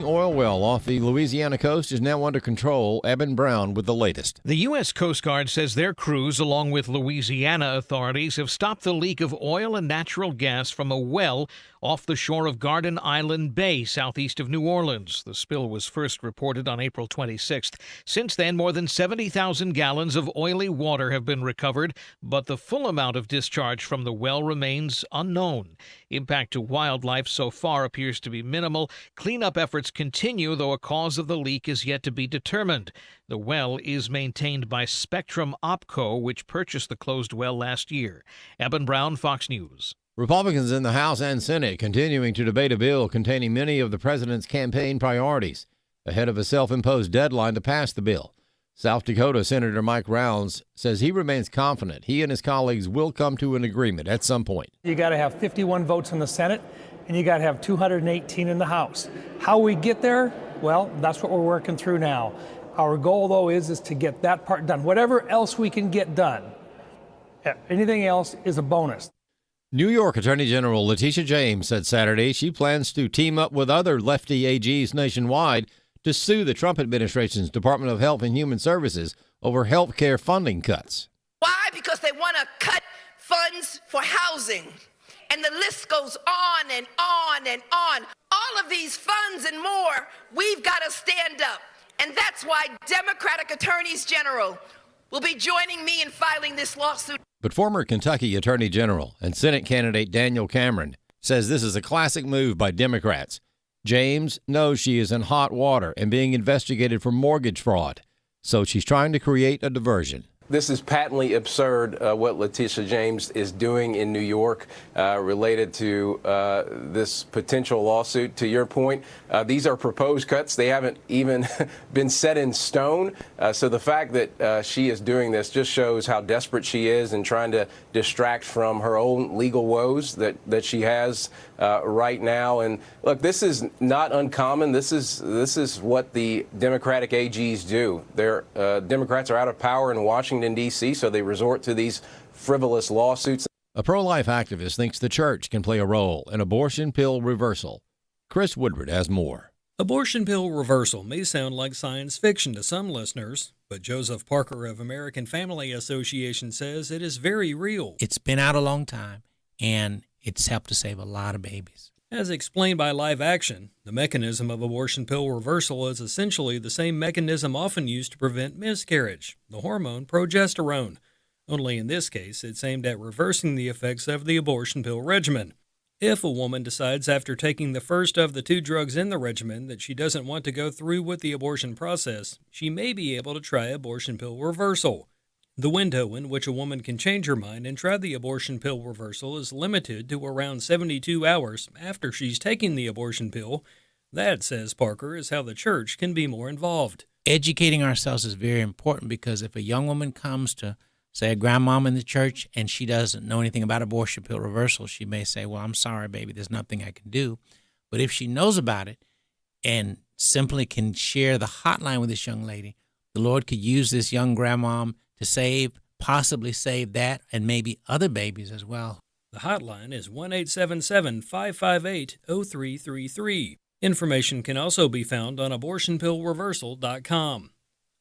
Oil well off the Louisiana coast is now under control. Eben Brown with the latest. The U.S. Coast Guard says their crews, along with Louisiana authorities, have stopped the leak of oil and natural gas from a well off the shore of Garden Island Bay, southeast of New Orleans. The spill was first reported on April 26th. Since then, more than 70,000 gallons of oily water have been recovered, but the full amount of discharge from the well remains unknown. Impact to wildlife so far appears to be minimal. Cleanup efforts continue, though a cause of the leak is yet to be determined. The well is maintained by Spectrum Opco, which purchased the closed well last year. Eben Brown, Fox News. Republicans in the House and Senate continuing to debate a bill containing many of the president's campaign priorities ahead of a self-imposed deadline to pass the bill. South Dakota Senator Mike Rounds says he remains confident he and his colleagues will come to an agreement at some point. You got to have 51 votes in the Senate, and you got to have 218 in the House. How we get there? Well, that's what we're working through now. Our goal, though, is to get that part done. Whatever else we can get done, anything else is a bonus. New York Attorney General Letitia James said Saturday she plans to team up with other lefty AGs nationwide to sue the Trump administration's Department of Health and Human Services over health care funding cuts. Why? Because they want to cut funds for housing. And the list goes on and on and on. All of these funds and more, we've got to stand up. And that's why Democratic attorneys general will be joining me in filing this lawsuit. But former Kentucky Attorney General and Senate candidate Daniel Cameron says this is a classic move by Democrats. James knows she is in hot water and being investigated for mortgage fraud, so she's trying to create a diversion. This is patently absurd, what Letitia James is doing in New York related to this potential lawsuit. To your point, these are proposed cuts. They haven't even been set in stone. So the fact that she is doing this just shows how desperate she is and trying to distract from her own legal woes that she has right now. And look, this is not uncommon. This is what the Democratic AGs do. Democrats are out of power in Washington, D.C., so they resort to these frivolous lawsuits. A pro-life activist thinks the church can play a role in abortion pill reversal. Chris Woodward has more. Abortion pill reversal may sound like science fiction to some listeners, but Joseph Parker of American Family Association says it is very real. It's been out a long time, and it's helped to save a lot of babies. As explained by Live Action, the mechanism of abortion pill reversal is essentially the same mechanism often used to prevent miscarriage, the hormone progesterone. Only in this case, it's aimed at reversing the effects of the abortion pill regimen. If a woman decides after taking the first of the 2 drugs in the regimen that she doesn't want to go through with the abortion process, she may be able to try abortion pill reversal. The window in which a woman can change her mind and try the abortion pill reversal is limited to around 72 hours after she's taking the abortion pill. That, says Parker, is how the church can be more involved. Educating ourselves is very important because if a young woman comes to, say, a grandmom in the church and she doesn't know anything about abortion pill reversal, she may say, well, I'm sorry, baby, there's nothing I can do. But if she knows about it and simply can share the hotline with this young lady, the Lord could use this young grandmom to possibly save that and maybe other babies as well. The hotline is 1-877-558-0333. Information can also be found on abortionpillreversal.com.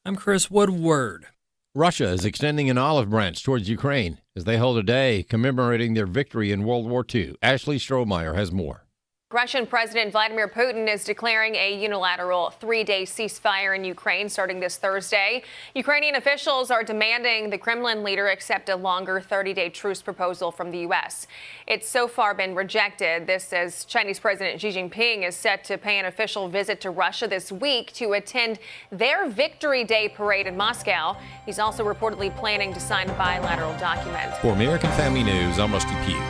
I'm Chris Woodward. Russia is extending an olive branch towards Ukraine as they hold a day commemorating their victory in World War II. Ashley Strohmeyer has more. Russian President Vladimir Putin is declaring a unilateral 3-day ceasefire in Ukraine starting this Thursday. Ukrainian officials are demanding the Kremlin leader accept a longer 30-day truce proposal from the U.S. It's so far been rejected. This as Chinese President Xi Jinping is set to pay an official visit to Russia this week to attend their Victory Day parade in Moscow. He's also reportedly planning to sign a bilateral document. For American Family News, I'm Rusty Pugh.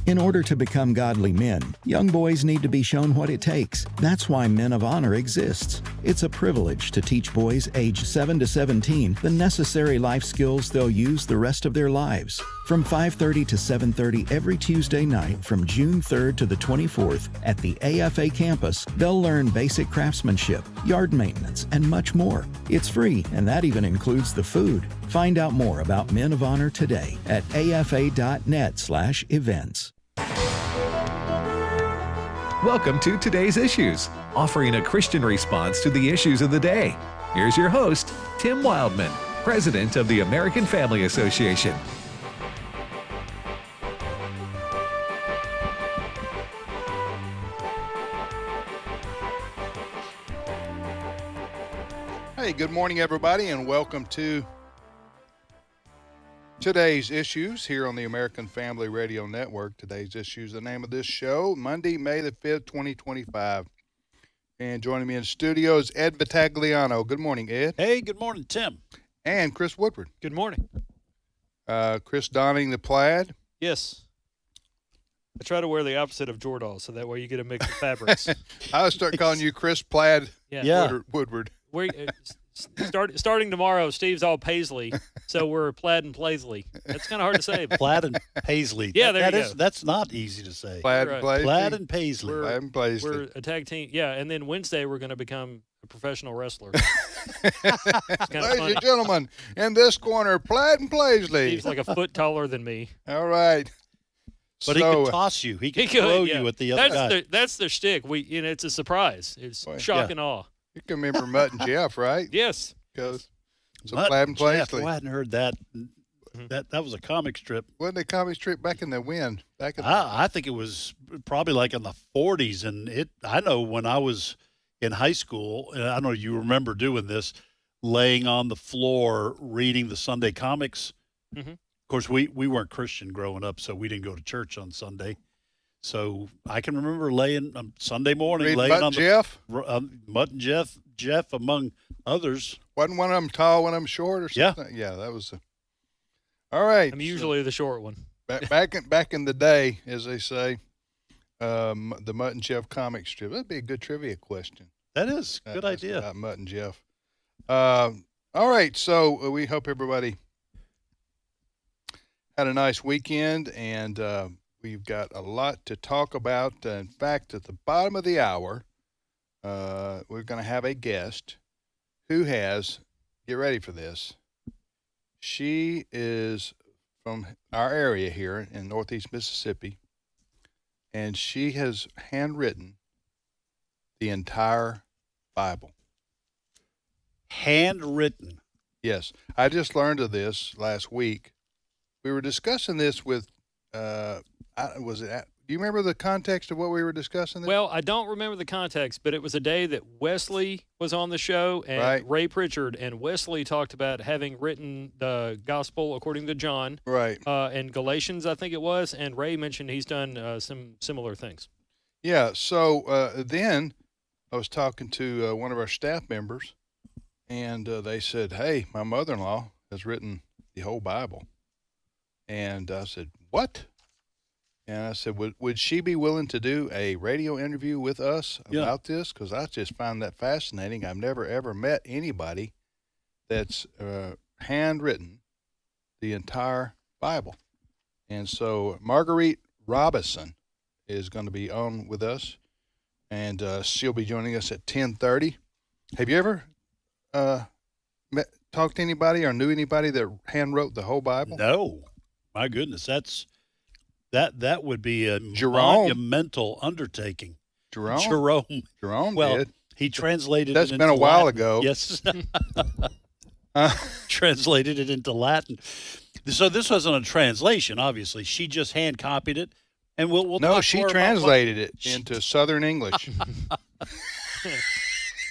In order to become godly men, young boys need to be shown what it takes. That's why Men of Honor exists. It's a privilege to teach boys age 7 to 17 the necessary life skills they'll use the rest of their lives. From 5:30 to 7:30 every Tuesday night from June 3rd to the 24th at the AFA campus, they'll learn basic craftsmanship, yard maintenance, and much more. It's free, and that even includes the food. Find out more about Men of Honor today at afa.net/events. Welcome to Today's Issues, offering a Christian response to the issues of the day. Here's your host, Tim Wildman, President of the American Family Association. Hey, good morning, everybody, and welcome to Today's Issues here on the American Family Radio Network. Today's Issues, the name of this show, Monday, May the 5th, 2025. And joining me in studio is Ed Vitagliano. Good morning, Ed. Hey, good morning, Tim. And Chris Woodward. Good morning. Chris donning the plaid. Yes. I try to wear the opposite of Jordahl, so that way you get a mix of fabrics. I would start calling you Chris Plaid Woodward. Starting tomorrow, Steve's all Paisley, so we're Plaid and Paisley. That's kind of hard to say. Plaid and Paisley. Yeah, there you go. That's not easy to say. Plaid and Paisley. Plaid and Paisley. We're a tag team. Yeah, and then Wednesday we're going to become a professional wrestler. Ladies and gentlemen, in this corner, Plaid and Paisley. Steve's like a foot taller than me. All right. But he can toss you. He can throw you at the other guy. That's their shtick. It's a surprise. It's shock and awe. You can remember Mutt and Jeff, right? Yes. Because it's Mutt Plaid and Jeff, Paisley. I hadn't heard that. That was a comic strip. Wasn't it a comic strip back in the wind? I think it was probably like in the 40s. And I know when I was in high school, and I don't know you remember doing this, laying on the floor reading the Sunday comics. Mm-hmm. Of course, we weren't Christian growing up, so we didn't go to church on Sunday. So I can remember laying Sunday morning, laying on Mutt and Jeff among others. Wasn't one of them tall, one of them short, or something? Yeah, that was. All right. I'm usually the short one. Back in the day, as they say, the Mutt and Jeff comic strip. That'd be a good trivia question. That is good idea. About Mutt and Jeff. All right, so we hope everybody had a nice weekend, and we've got a lot to talk about. In fact, at the bottom of the hour, we're going to have a guest who has, get ready for this, she is from our area here in Northeast Mississippi, and she has handwritten the entire Bible. Handwritten? Yes. I just learned of this last week. We were discussing this with, do you remember the context of what we were discussing? Well, I don't remember the context, but it was a day that Wesley was on the show and Ray Pritchard, and Wesley talked about having written the gospel according to John. Right. And Galatians, I think it was, and Ray mentioned he's done some similar things. Yeah, so then I was talking to one of our staff members, and they said, hey, my mother-in-law has written the whole Bible. And I said, what? And I said, would she be willing to do a radio interview with us about this? Because I just find that fascinating. I've never, ever met anybody that's handwritten the entire Bible. And so Marguerite Robison is going to be on with us, and she'll be joining us at 10:30. Have you ever talked to anybody or knew anybody that handwrote the whole Bible? No. My goodness, that would be a monumental undertaking. Jerome well, did. He translated That's it been into a while Latin. ago. Yes. Translated it into Latin. So this wasn't a translation, obviously. She just hand copied it, and we'll No, talk she more translated it into Southern English.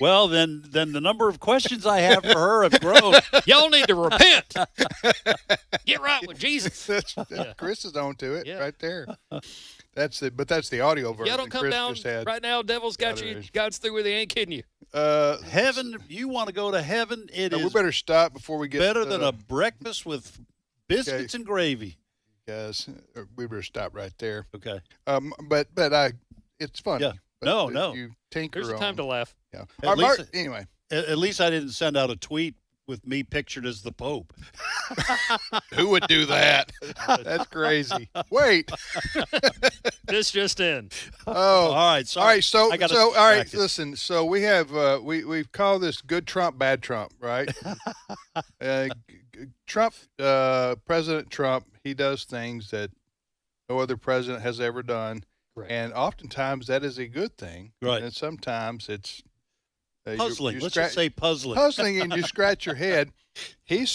Well, then the number of questions I have for her have grown. Y'all need to repent. Get right with Jesus. Chris is on to it right there. That's the audio version. Y'all don't come Chris down just had. right now. Devil's got you. God's through with you. Ain't kidding you. Heaven, you want to go to heaven? It is we better stop before we get better than a breakfast with biscuits and gravy. Guys, we better stop right there. Okay. But it's funny. Yeah. No. You tinker There's a on. time to laugh. Yeah. Anyway, at least I didn't send out a tweet with me pictured as the Pope. Who would do that? That's crazy. Wait. This just in. Oh, all right. Sorry. All right. So, all right. Listen. So we have we've called this good Trump, bad Trump, right? Trump, President Trump, he does things that no other president has ever done. Correct. And oftentimes that is a good thing. Right. And sometimes it's puzzling. Let's just say puzzling. Puzzling, and you scratch your head. He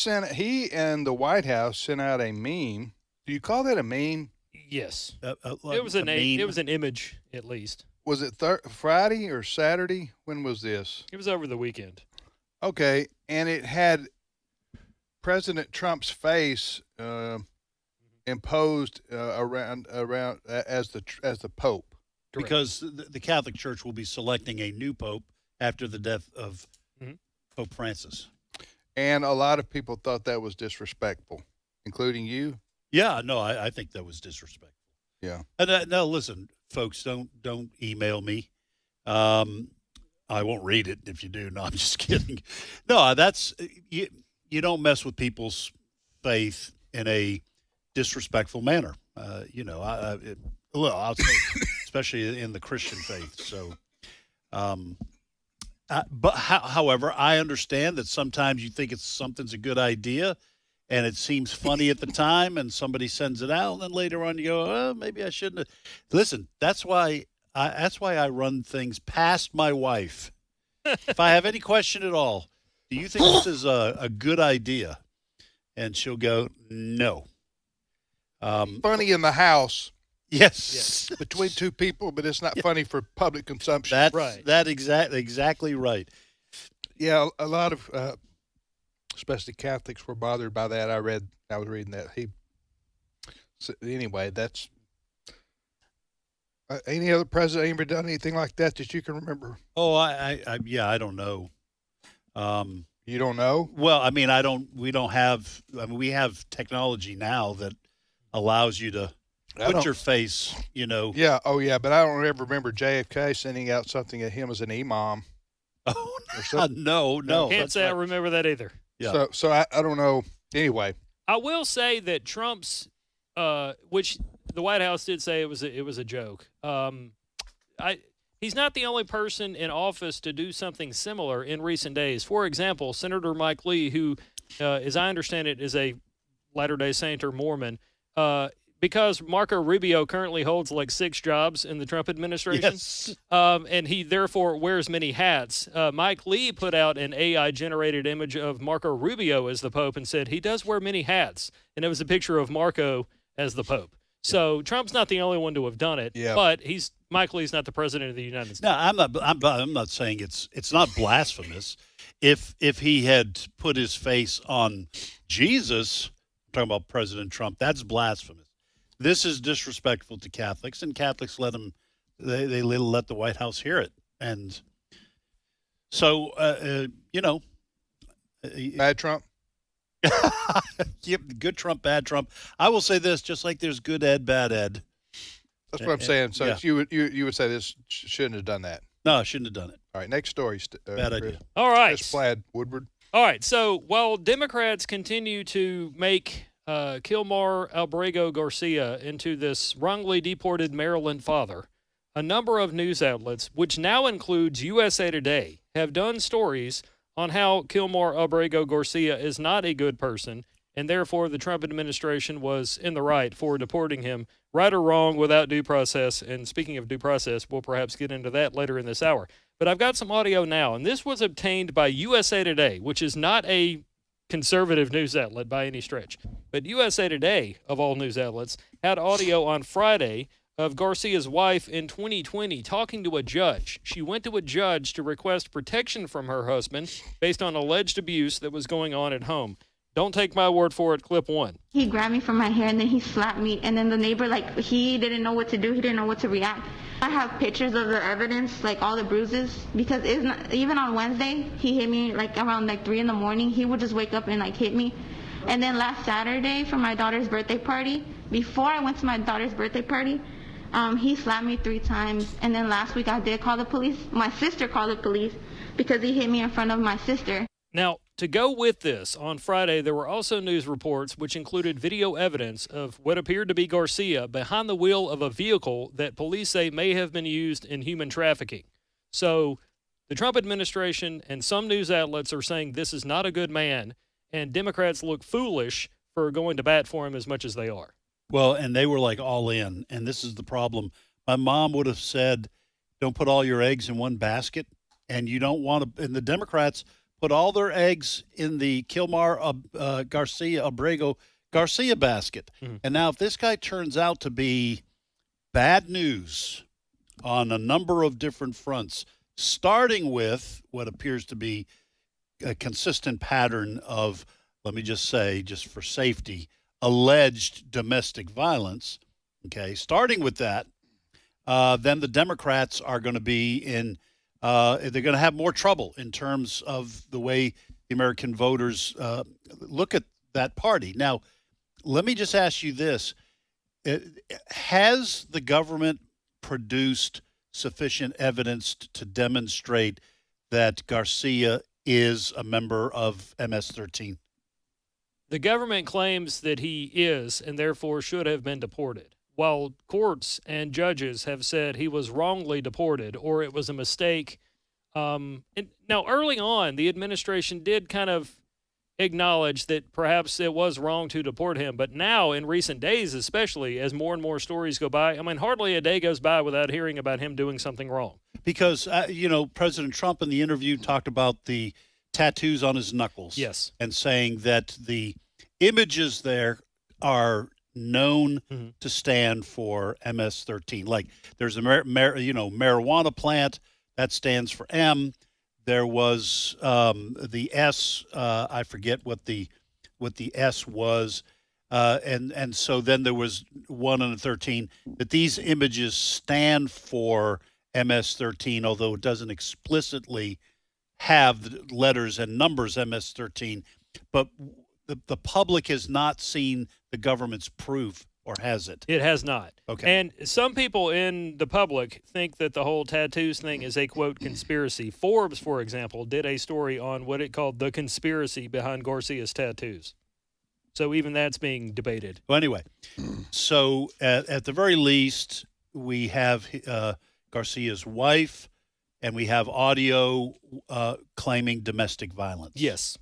and the White House sent out a meme. Do you call that a meme? Yes. It was it was an image, at least. Was it Friday or Saturday? When was this? It was over the weekend. Okay, and it had President Trump's face imposed around as the Pope. Correct. Because the Catholic Church will be selecting a new pope after the death of Pope Francis. And a lot of people thought that was disrespectful, including you. Yeah, no, I think that was disrespectful. Yeah. And no, listen, folks, don't email me. I won't read it if you do. No, I'm just kidding. No, that's you don't mess with people's faith in a disrespectful manner. I'll say, especially in the Christian faith. So, however, I understand that sometimes you think something's a good idea, and it seems funny at the time, and somebody sends it out, and then later on you go, oh, maybe I shouldn't have. Listen, that's why I run things past my wife. If I have any question at all, do you think this is a good idea? And she'll go, no. Funny in the house. Yes. Between two people, but it's not funny for public consumption. That's right. Exactly right. Yeah, a lot of, especially Catholics, were bothered by that. I was reading that. Anyway, that's. Any other president ever done anything like that you can remember? Oh, I don't know. You don't know? Well, I mean, we have technology now that allows you to put your face, Yeah. Oh, yeah. But I don't ever remember JFK sending out something at him as an imam. Oh, no. Can't say I remember that either. Yeah. So I don't know. Anyway. I will say that Trump's, which the White House did say it was a joke. He's not the only person in office to do something similar in recent days. For example, Senator Mike Lee, who, as I understand it, is a Latter-day Saint or Mormon, because Marco Rubio currently holds like 6 jobs in the Trump administration, yes. And he therefore wears many hats. Mike Lee put out an AI-generated image of Marco Rubio as the Pope and said he does wear many hats, and it was a picture of Marco as the Pope. So Trump's not the only one to have done it, but Mike Lee's not the president of the United States. No, I'm not saying it's not blasphemous. If he had put his face on Jesus, I'm talking about President Trump, that's blasphemous. This is disrespectful to Catholics, and Catholics let the White House hear it, and so bad Trump. Yep, good Trump, bad Trump. I will say this: just like there's good Ed, bad Ed. That's what I'm saying. So you would say this shouldn't have done that. No, I shouldn't have done it. All right, next story. Bad idea. All right, Chris Plaid, Woodward. All right. So while Democrats continue to make Kilmar Albrego Garcia into this wrongly deported Maryland father, a number of news outlets, which now includes USA Today, have done stories on how Kilmar Albrego Garcia is not a good person, and therefore the Trump administration was in the right for deporting him, right or wrong, without due process. And speaking of due process, we'll perhaps get into that later in this hour. But I've got some audio now, and this was obtained by USA Today, which is not a conservative news outlet by any stretch. But USA Today, of all news outlets, had audio on Friday of Garcia's wife in 2020 talking to a judge. She went to a judge to request protection from her husband based on alleged abuse that was going on at home. Don't take my word for it. Clip 1. He grabbed me from my hair and then he slapped me. And then the neighbor, he didn't know what to do. He didn't know what to react. I have pictures of the evidence, all the bruises, because even on Wednesday, he hit me around 3 in the morning. He would just wake up and hit me. And then last Saturday for my daughter's birthday party, before I went to my daughter's birthday party, he slapped me 3 times. And then last week I did call the police. My sister called the police because he hit me in front of my sister. Now, to go with this, on Friday, there were also news reports which included video evidence of what appeared to be Garcia behind the wheel of a vehicle that police say may have been used in human trafficking. So the Trump administration and some news outlets are saying this is not a good man, and Democrats look foolish for going to bat for him as much as they are. Well, and they were all in, and this is the problem. my mom would have said, don't put all your eggs in one basket. And you don't want to, and the Democrats put all their eggs in the Abrego Garcia basket. Mm-hmm. And now if this guy turns out to be bad news on a number of different fronts, starting with what appears to be a consistent pattern of, let me just say, just for safety, alleged domestic violence, okay, starting with that, then the Democrats are going to be in, they're going to have more trouble in terms of the way the American voters look at that party. Now, let me just ask you this. Has the government produced sufficient evidence to demonstrate that Garcia is a member of MS-13? The government claims that he is and therefore should have been deported, while courts and judges have said he was wrongly deported or it was a mistake. Now, early on, the administration did kind of acknowledge that perhaps it was wrong to deport him. But now, in recent days, especially as more and more stories go by, I mean, hardly a day goes by without hearing about him doing something wrong. Because, President Trump in the interview talked about the tattoos on his knuckles. Yes. And saying that the images there are known to stand for MS-13. Like there's a marijuana plant that stands for M. There was the S. I forget what the S was, and so then there was 1 and a 13. That these images stand for MS-13, although it doesn't explicitly have the letters and numbers MS-13. But the public has not seen the government's proof, or has it? It has not. Okay. And some people in the public think that the whole tattoos thing is a, quote, conspiracy. Forbes, for example, did a story on what it called the conspiracy behind Garcia's tattoos. So even that's being debated. Well, anyway, so at the very least, we have Garcia's wife, and we have audio claiming domestic violence. Yes.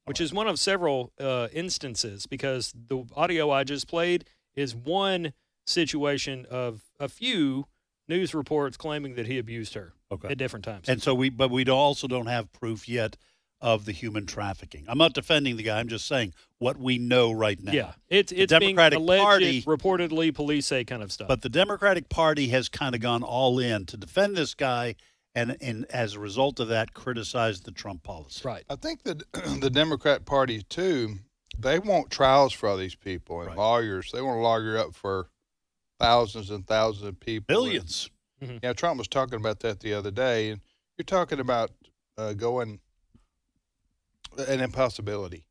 Which is one of several instances, because the audio I just played is one situation of a few news reports claiming that he abused her at different times. And so we also don't have proof yet of the human trafficking. I'm not defending the guy. I'm just saying what we know right now. Yeah, it's Democratic being alleged, Party, reportedly, police say kind of stuff. But the Democratic Party has kind of gone all in to defend this guy, and as a result of that, criticize the Trump policy. Right. I think that the Democrat Party, too, they want trials for all these people and lawyers. They want to lawyer up for thousands and thousands of people. Billions. And, yeah, Trump was talking about that the other day. And you're talking about going an impossibility.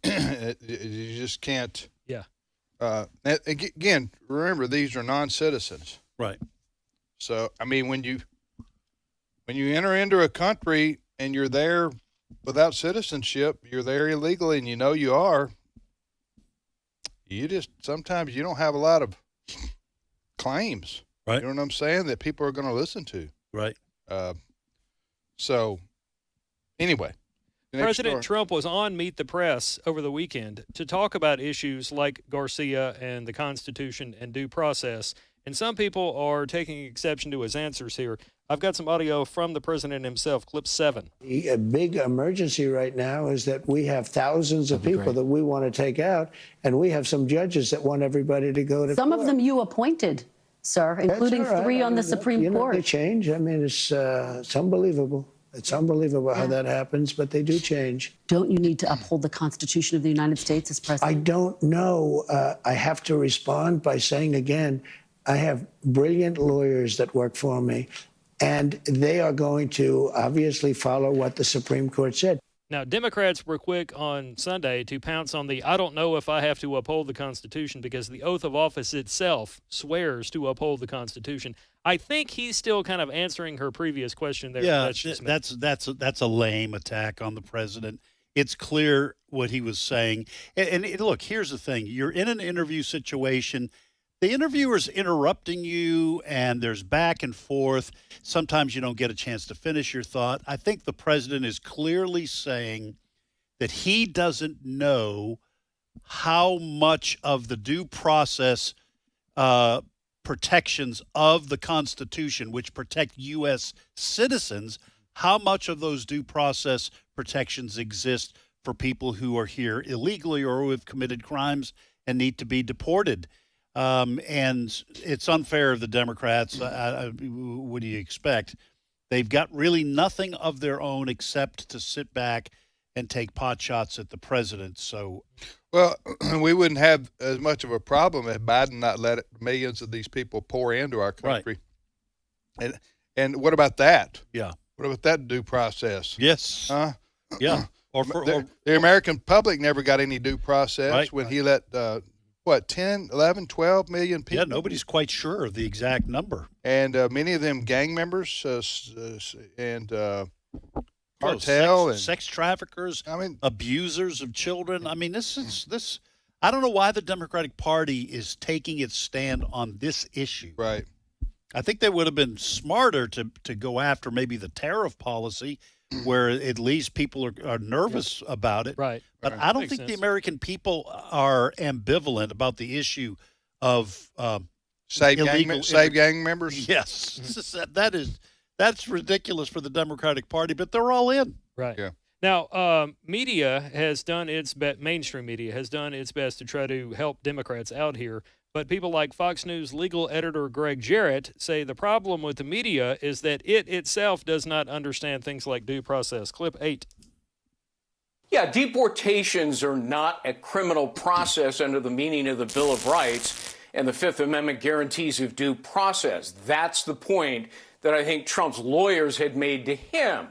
You just can't. Yeah. Again, remember, these are non-citizens. Right. So, I mean, when you enter into a country and you're there without citizenship, you're there illegally, and you know you are, sometimes you don't have a lot of claims. Right. You know what I'm saying? That people are going to listen to. Right. So, anyway. President Trump was on Meet the Press over the weekend to talk about issues like Garcia and the Constitution and due process. And some people are taking exception to his answers here. I've got some audio from the president himself, clip 7. A big emergency right now is that we have thousands of people that we want to take out, and we have some judges that want everybody to go to Some court. of them you appointed, sir, including That's all right. 3 on the Supreme Court. They change. I mean, it's unbelievable. It's unbelievable how that happens, but they do change. Don't you need to uphold the Constitution of the United States as president? I don't know. I have to respond by saying again, I have brilliant lawyers that work for me, and they are going to obviously follow what the Supreme Court said. Now, Democrats were quick on Sunday to pounce on the I don't know if I have to uphold the Constitution, because the oath of office itself swears to uphold the Constitution. I think he's still kind of answering her previous question there. Yeah, that's a lame attack on the president. It's clear what he was saying. And look, here's the thing. You're in an interview situation. The interviewer's interrupting you, and there's back and forth. Sometimes you don't get a chance to finish your thought. I think the president is clearly saying that he doesn't know how much of the due process protections of the Constitution, which protect U.S. citizens, how much of those due process protections exist for people who are here illegally or who have committed crimes and need to be deported? And it's unfair of the Democrats. What do you expect? They've got really nothing of their own except to sit back and take pot shots at the president. So, well, we wouldn't have as much of a problem if Biden not let millions of these people pour into our country. Right. And what about that? Yeah. What about that due process? Yes. Yeah. The American public never got any due process when he let 10, 11, 12 million people? Yeah, nobody's quite sure of the exact number. And many of them gang members and cartel and sex traffickers, abusers of children. I mean, this. I don't know why the Democratic Party is taking its stand on this issue. Right. I think they would have been smarter to go after maybe the tariff policy, where at least people are nervous about it. Right. But I don't think the American people are ambivalent about the issue of save gang members. Yes, that's ridiculous for the Democratic Party, but they're all in. Right. Yeah. Now, media has done its best. Mainstream media has done its best to try to help Democrats out here. But people like Fox News legal editor Greg Jarrett say the problem with the media is that it itself does not understand things like due process. Clip 8. Yeah, deportations are not a criminal process under the meaning of the Bill of Rights and the Fifth Amendment guarantees of due process. That's the point that I think Trump's lawyers had made to him.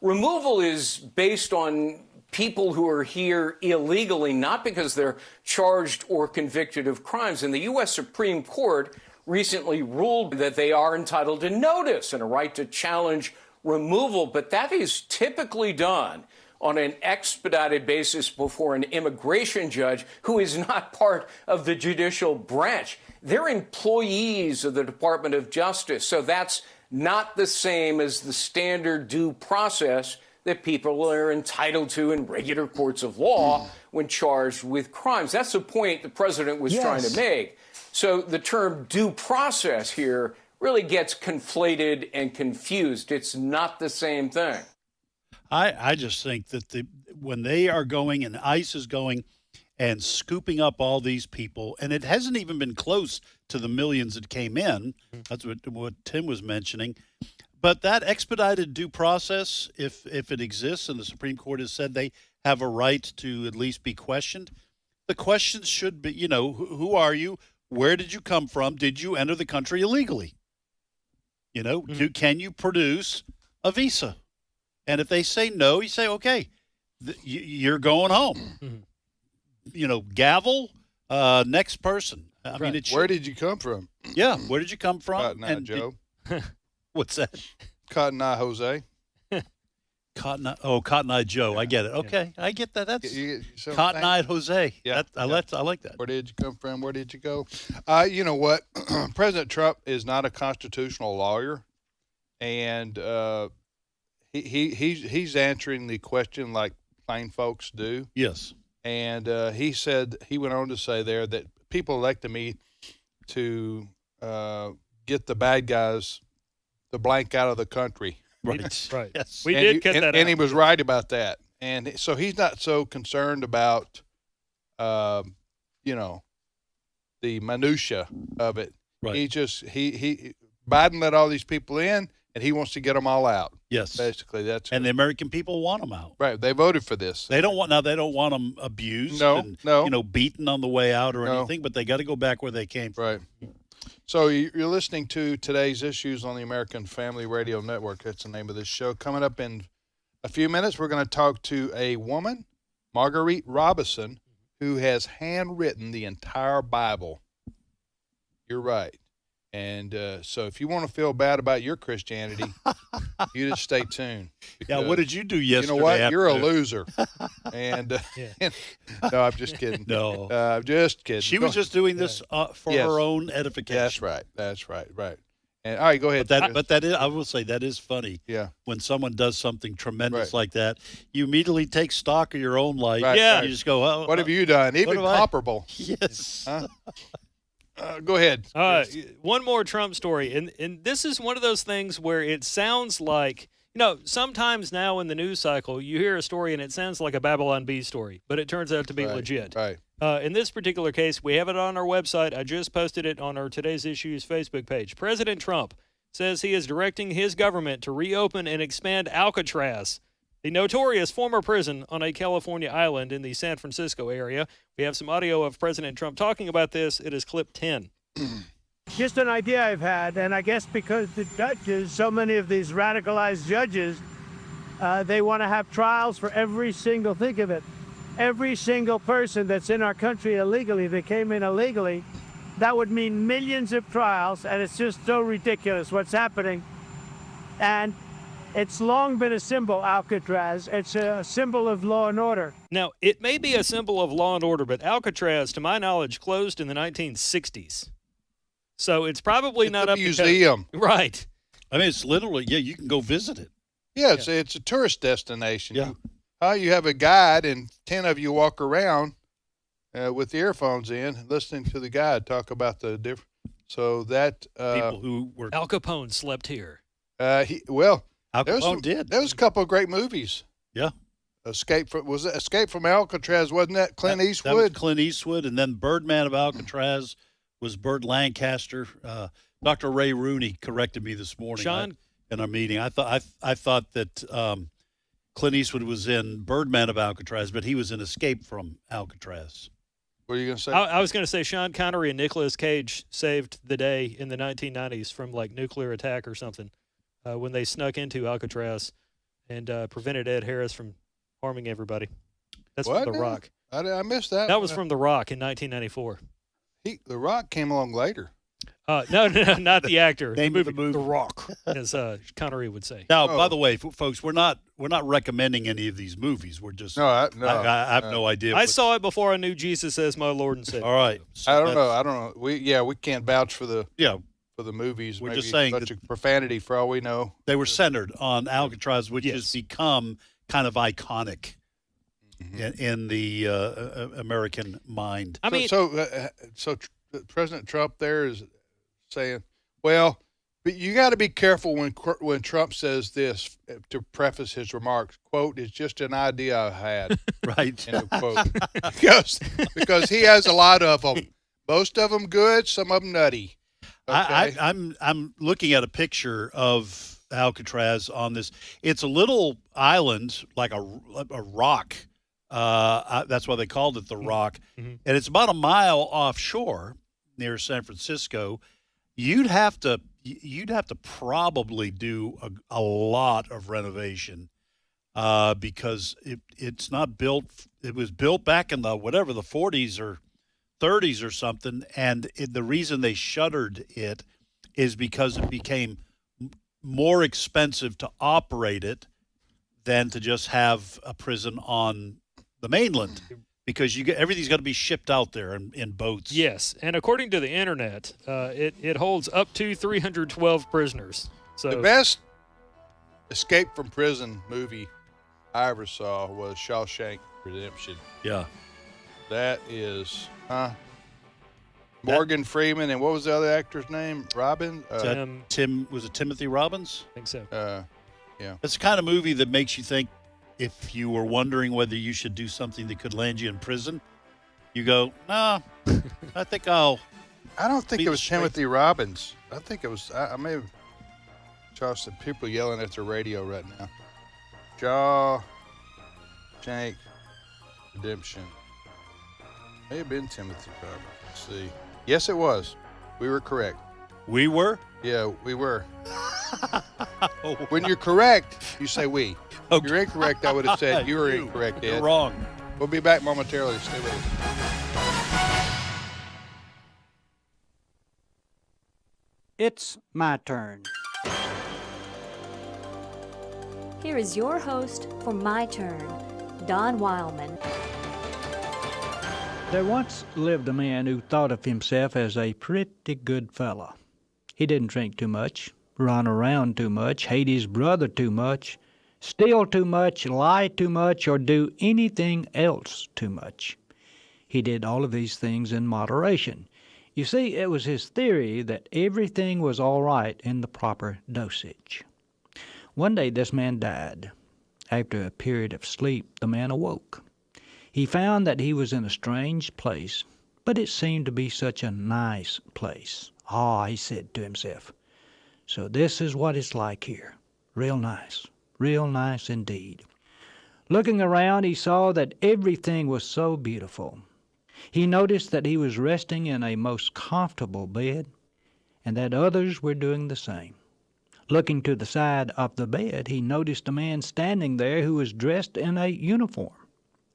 Removal is based on people who are here illegally, not because they're charged or convicted of crimes. And the U.S. Supreme Court recently ruled that they are entitled to notice and a right to challenge removal, but that is typically done on an expedited basis before an immigration judge who is not part of the judicial branch. They're employees of the Department of Justice, so that's not the same as the standard due process that people are entitled to in regular courts of law when charged with crimes. That's the point the president was trying to make. So the term due process here really gets conflated and confused. It's not the same thing. I just think that when they are going and ICE is going and scooping up all these people, and it hasn't even been close to the millions that came in. That's what Tim was mentioning. But that expedited due process, if it exists, and the Supreme Court has said they have a right to at least be questioned, the questions should be, who are you? Where did you come from? Did you enter the country illegally? Can you produce a visa? And if they say no, you say, okay, you're going home. Gavel, next person. I mean, where did you come from? Yeah, where did you come from? Cotton Eye Joe. What's that? Cotton Eye Jose. Cotton Eye Joe. I get it. Okay, I get that. That's Cotton Eye Jose. Yeah, I like that. Where did you come from? Where did you go? You know what? President Trump is not a constitutional lawyer, and he's answering the question like plain folks do. Yes. And he went on to say there that people elected me to get the bad guys the blank out of the country. Right. Right. Yes. We did get that out. And he was right about that. And so he's not so concerned about, the minutia of it. Right. He Biden let all these people in, and he wants to get them all out. Yes. Basically, that's and the American people want them out. Right. They voted for this. They don't want them abused. No. Beaten on the way out or anything. But they got to go back where they came from. Right. So you're listening to today's issues on the American Family Radio Network. That's the name of this show. Coming up in a few minutes, we're going to talk to a woman, Marguerite Robison, who has handwritten the entire Bible. You're right. And so if you want to feel bad about your Christianity, you just stay tuned. Yeah, what did you do yesterday? You know what? You're a loser. And no, I'm just kidding. No. I'm just kidding. She was just doing this for her own edification. That's right. And all right, go ahead. But that is, I will say, that is funny. Yeah. When someone does something tremendous like that, you immediately take stock of your own life. Right, You just go, what have you done? Even have I- comparable. Yes. Huh? Go ahead. One more Trump story. And this is one of those things where it sounds like, sometimes now in the news cycle, you hear a story and it sounds like a Babylon Bee story, but it turns out to be legit. Right. In this particular case, we have it on our website. I just posted it on our Today's Issues Facebook page. President Trump says he is directing his government to reopen and expand Alcatraz, the notorious former prison on a California island in the San Francisco area. We have some audio of President Trump talking about this. It is clip 10. Just an idea I've had, and I guess because the judges, so many of these radicalized judges, they want to have trials for every single, think of it, every single person that's in our country illegally, that came in illegally. That would mean millions of trials, and it's just so ridiculous what's happening. And it's long been a symbol, Alcatraz. It's a symbol of law and order. Now, it may be a symbol of law and order, but Alcatraz, to my knowledge, closed in the 1960s. So it's probably not up to museum. Right. I mean, it's literally, you can go visit it. Yeah, it's a tourist destination. Yeah. You have a guide, and 10 of you walk around with the earphones in, listening to the guide talk about the different. So that people who were Al Capone slept here. Al Capone did. There was a couple of great movies. Yeah. Escape from Alcatraz, wasn't that Clint Eastwood? That was Clint Eastwood, and then Birdman of Alcatraz was Burt Lancaster. Dr. Ray Rooney corrected me this morning in our meeting. I thought that Clint Eastwood was in Birdman of Alcatraz, but he was in Escape from Alcatraz. What are you going to say? I was going to say Sean Connery and Nicolas Cage saved the day in the 1990s from nuclear attack or something when they snuck into Alcatraz and prevented Ed Harris from harming everybody. That's from The Rock. I missed that. That was from The Rock in 1994. The Rock came along later. No, not the actor. Name of the movie. The Rock, as Connery would say. Now, by the way, folks, we're not recommending any of these movies. We're just I have no idea. I saw it before I knew Jesus as my Lord and Savior. All right. So I don't know. We can't vouch for the movies. We're Maybe just saying such a profanity for all we know. They were centered on Alcatraz, which has become kind of iconic in the American mind. I mean, so President Trump there is saying, well, but you got to be careful when Trump says this to preface his remarks. Quote, it's just an idea I had. Right. End of quote. because he has a lot of them. Most of them good, some of them nutty. Okay? I'm looking at a picture of Alcatraz on this. It's a little island, like a rock. That's why they called it the Rock. Mm-hmm. And it's about a mile offshore near San Francisco. You'd have to probably do a lot of renovation because it's not built. It was built back in the 40s or 30s or something, and the reason they shuttered it is because it became more expensive to operate it than to just have a prison on the mainland. Because everything's got to be shipped out there in boats. Yes, and according to the internet, it holds up to 312 prisoners. So the best escape from prison movie I ever saw was Shawshank Redemption. Yeah, that is Morgan Freeman, and what was the other actor's name? Robin? Was it Timothy Robbins? I think so. Yeah, it's the kind of movie that makes you think. If you were wondering whether you should do something that could land you in prison, you go, no, I think I don't think it was Timothy Robbins. I think it was, I may have, some people yelling at the radio right now. Shawshank Redemption. May have been Timothy Robbins. Let's see. Yes, it was. We were correct. We were? Yeah, we were. When you're correct, you say we. Okay. If you're incorrect, I would have said you were incorrect, Ed. You're wrong. We'll be back momentarily. Stay with us. It's my turn. Here is your host for My Turn, Don Wildman. There once lived a man who thought of himself as a pretty good fella. He didn't drink too much, run around too much, hate his brother too much, steal too much, lie too much, or do anything else too much. He did all of these things in moderation. You see, it was his theory that everything was all right in the proper dosage. One day this man died. After a period of sleep, the man awoke. He found that he was in a strange place, but it seemed to be such a nice place. Ah, he said to himself, so this is what it's like here. Real nice indeed. Looking around, he saw that everything was so beautiful. He noticed that he was resting in a most comfortable bed, and that others were doing the same. Looking to the side of the bed, he noticed a man standing there who was dressed in a uniform.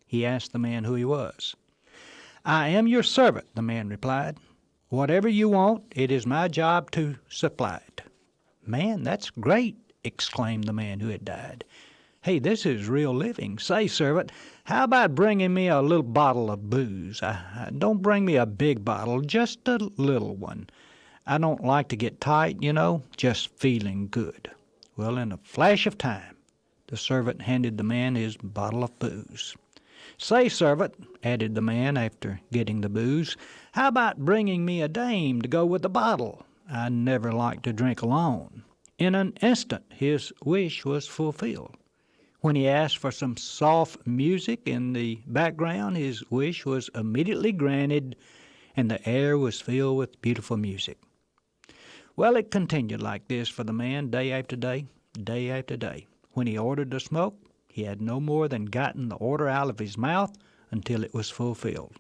He asked the man who he was. "I am your servant," the man replied. "Whatever you want, it is my job to supply it." "Man, that's great," exclaimed the man who had died. "Hey, this is real living. Say, servant, how about bringing me a little bottle of booze? Don't bring me a big bottle, just a little one. I don't like to get tight, you know, just feeling good." Well, in a flash of time, the servant handed the man his bottle of booze. "Say, servant," added the man after getting the booze, "how about bringing me a dame to go with the bottle? I never like to drink alone." In an instant, his wish was fulfilled. When he asked for some soft music in the background, his wish was immediately granted, and the air was filled with beautiful music. Well, it continued like this for the man day after day, day after day. When he ordered to smoke, he had no more than gotten the order out of his mouth until it was fulfilled.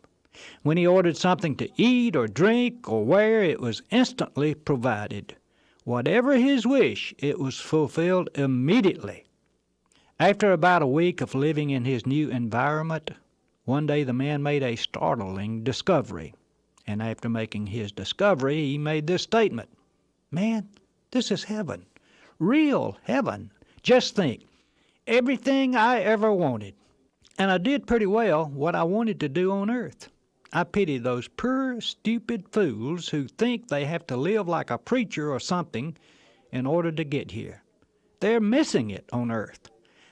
When he ordered something to eat or drink or wear, it was instantly provided. Whatever his wish, it was fulfilled immediately. After about a week of living in his new environment, one day the man made a startling discovery. And after making his discovery, he made this statement: "Man, this is heaven. Real heaven. Just think, everything I ever wanted. And I did pretty well what I wanted to do on earth. I pity those poor, stupid fools who think they have to live like a preacher or something in order to get here. They're missing it on earth.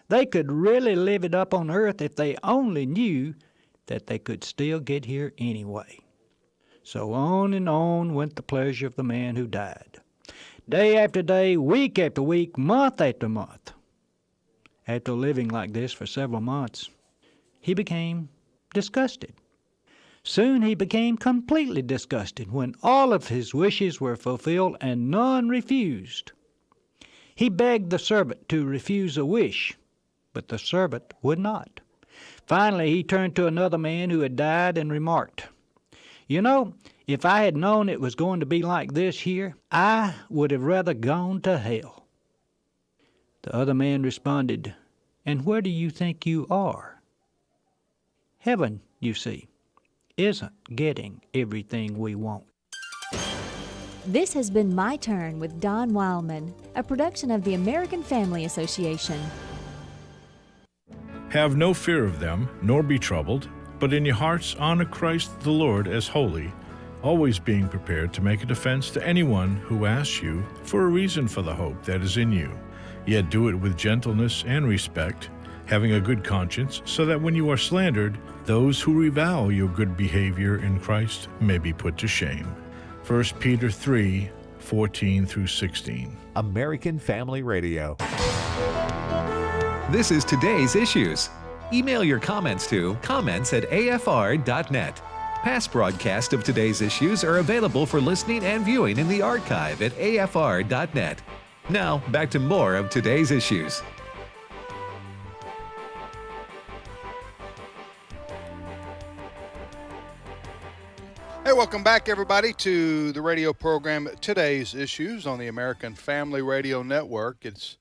They could really live it up on earth if they only knew that they could still get here anyway." So on and on went the pleasure of the man who died. Day after day, week after week, month after month. After living like this for several months, he became disgusted. Soon he became completely disgusted when all of his wishes were fulfilled and none refused. He begged the servant to refuse a wish, but the servant would not. Finally, he turned to another man who had died and remarked, "You know, if I had known it was going to be like this here, I would have rather gone to hell." The other man responded, "And where do you think you are?" Heaven, you see, isn't getting everything we want. This has been My Turn with Don Wildman, a production of the American Family Association. Have no fear of them, nor be troubled, but in your hearts honor Christ the Lord as holy, always being prepared to make a defense to anyone who asks you for a reason for the hope that is in you. Yet do it with gentleness and respect, having a good conscience, so that when you are slandered, those who revile your good behavior in Christ may be put to shame. 1 Peter 3:14 through 16. American Family Radio. This is Today's Issues. Email your comments to comments@afr.net. Past broadcasts of Today's Issues are available for listening and viewing in the archive at afr.net. Now, back to more of Today's Issues. Hey, welcome back, everybody, to the radio program Today's Issues on the American Family Radio Network. It's,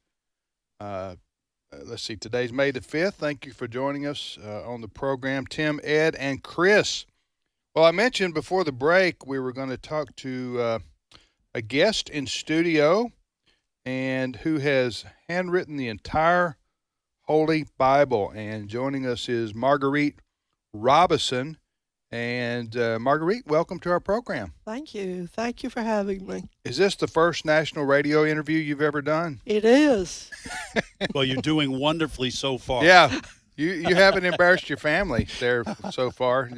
let's see, today's May the 5th. Thank you for joining us on the program, Tim, Ed, and Chris. Well, I mentioned before the break we were going to talk to a guest in studio and who has handwritten the entire Holy Bible. And joining us is Marguerite Robison. And Marguerite, welcome to our program. Thank you. Thank you for having me. Is this the first national radio interview you've ever done? It is. Well, you're doing wonderfully so far. Yeah. You haven't embarrassed your family there so far.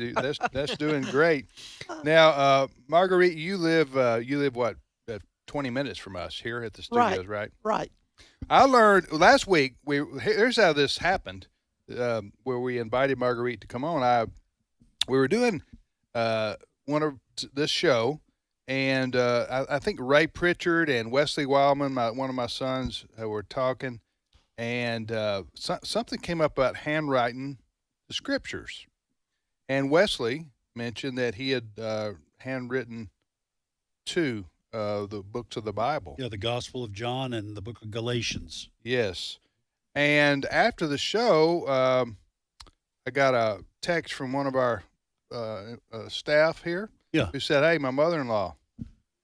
That's doing great. Now, Marguerite, you live what, 20 minutes from us here at the studios, right? Right. I learned last week. Here's how this happened. Where we invited Marguerite to come on. We were doing one of this show, and I think Ray Pritchard and Wesley Wildman, one of my sons, were talking, and something came up about handwriting the scriptures, and Wesley mentioned that he had handwritten two the books of the Bible. Yeah, the Gospel of John and the book of Galatians. Yes. And after the show, I got a text from one of our staff here who said, hey, my mother-in-law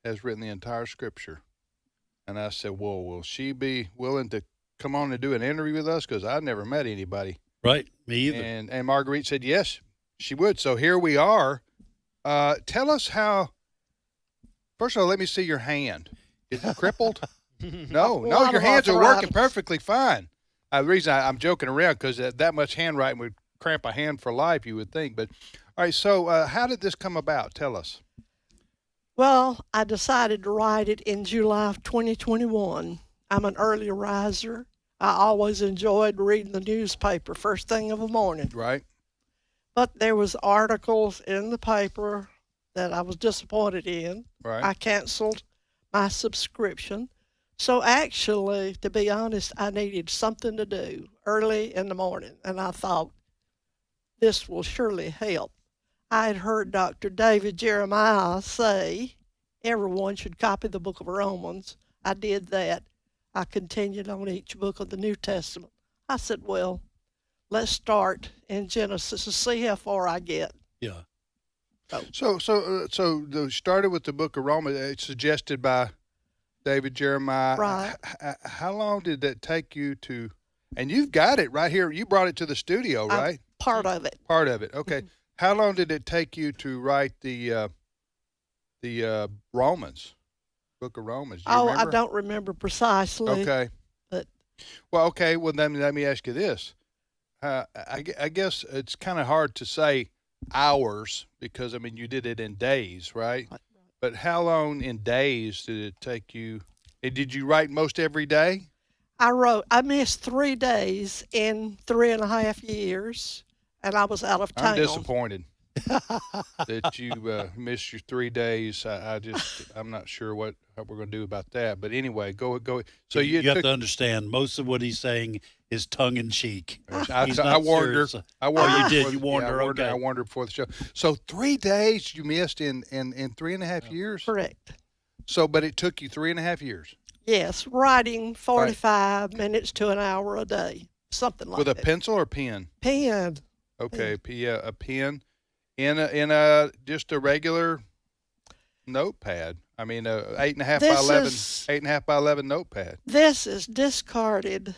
has written the entire scripture. And I said, well, will she be willing to come on and do an interview with us? Because I've never met anybody. Right, me either. And Marguerite said, yes, she would. So here we are. Tell us how, first of all, let me see your hand. Is it crippled? No, your hands are working perfectly fine. The reason I'm joking around, because that much handwriting would cramp a hand for life, you would think. But, all right, so how did this come about? Tell us. Well, I decided to write it in July of 2021. I'm an early riser. I always enjoyed reading the newspaper first thing of the morning. Right. But there was articles in the paper that I was disappointed in. Right. I canceled my subscription. So actually, to be honest, I needed something to do early in the morning, and I thought, this will surely help. I had heard Dr. David Jeremiah say everyone should copy the book of Romans. I did that. I continued on each book of the New Testament. I said, well, let's start in Genesis and see how far I get. Yeah. So started with the book of Romans. It's suggested by David Jeremiah. Right. How long did that take you to? And you've got it right here. You brought it to the studio, right? Part of it. Part of it. Okay. Mm-hmm. How long did it take you to write the Romans, book of Romans? Do you remember? I don't remember precisely. Okay. But okay. Well, then let me ask you this. I guess it's kind of hard to say hours because, I mean, you did it in days, right? But how long in days did it take you? Did you write most every day? I missed 3 days in 3.5 years, and I was out of town. I'm disappointed that you missed your 3 days. I'm not sure what we're going to do about that. But anyway, go. So you have to understand, most of what he's saying is tongue in cheek. I warned her. You did. You warned her. Okay. I warned her before the show. So 3 days you missed in 3.5 years. Correct. So, but it took you 3.5 years. Yes, writing 45 minutes to an hour a day, something like that. With a pencil or pen? Pen. Okay, a pen in a just a regular notepad. I mean, 8.5 by 11 notepad. This is discarded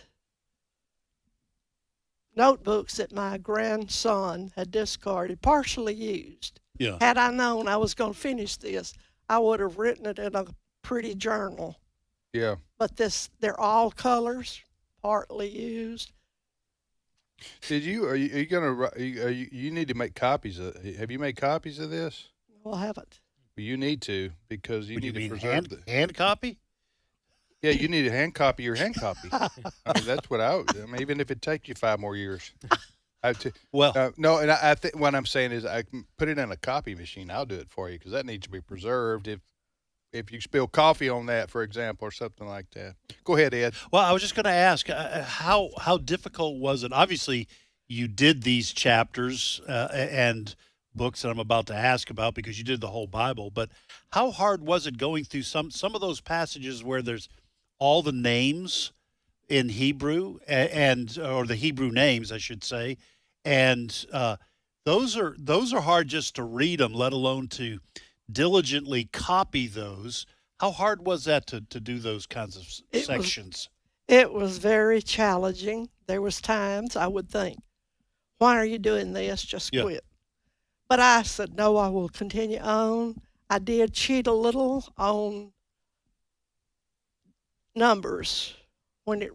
notebooks that my grandson had discarded, partially used. Yeah. Had I known I was going to finish this, I would have written it in a pretty journal. Yeah. But they're all colors, partly used. Did you? Are you gonna? You need to make copies of? Have you made copies of this? No, I haven't. Well, you need to because you need to preserve the hand copy. Yeah, you need to hand copy your hand copy. I mean, that's what I mean, even if it takes you 5 more years. No, and I think what I'm saying is I can put it in a copy machine. I'll do it for you because that needs to be preserved. If you spill coffee on that, for example, or something like that. Go ahead, Ed. Well, I was just going to ask, how difficult was it? Obviously, you did these chapters and books that I'm about to ask about because you did the whole Bible. But how hard was it going through some of those passages where there's all the names in Hebrew or the Hebrew names, I should say, and those are hard just to read them, let alone to diligently copy those. How hard was that to do those kinds of sections? It was very challenging. There was times I would think, why are you doing this? Just quit. But I said, no, I will continue on. I did cheat a little on numbers when it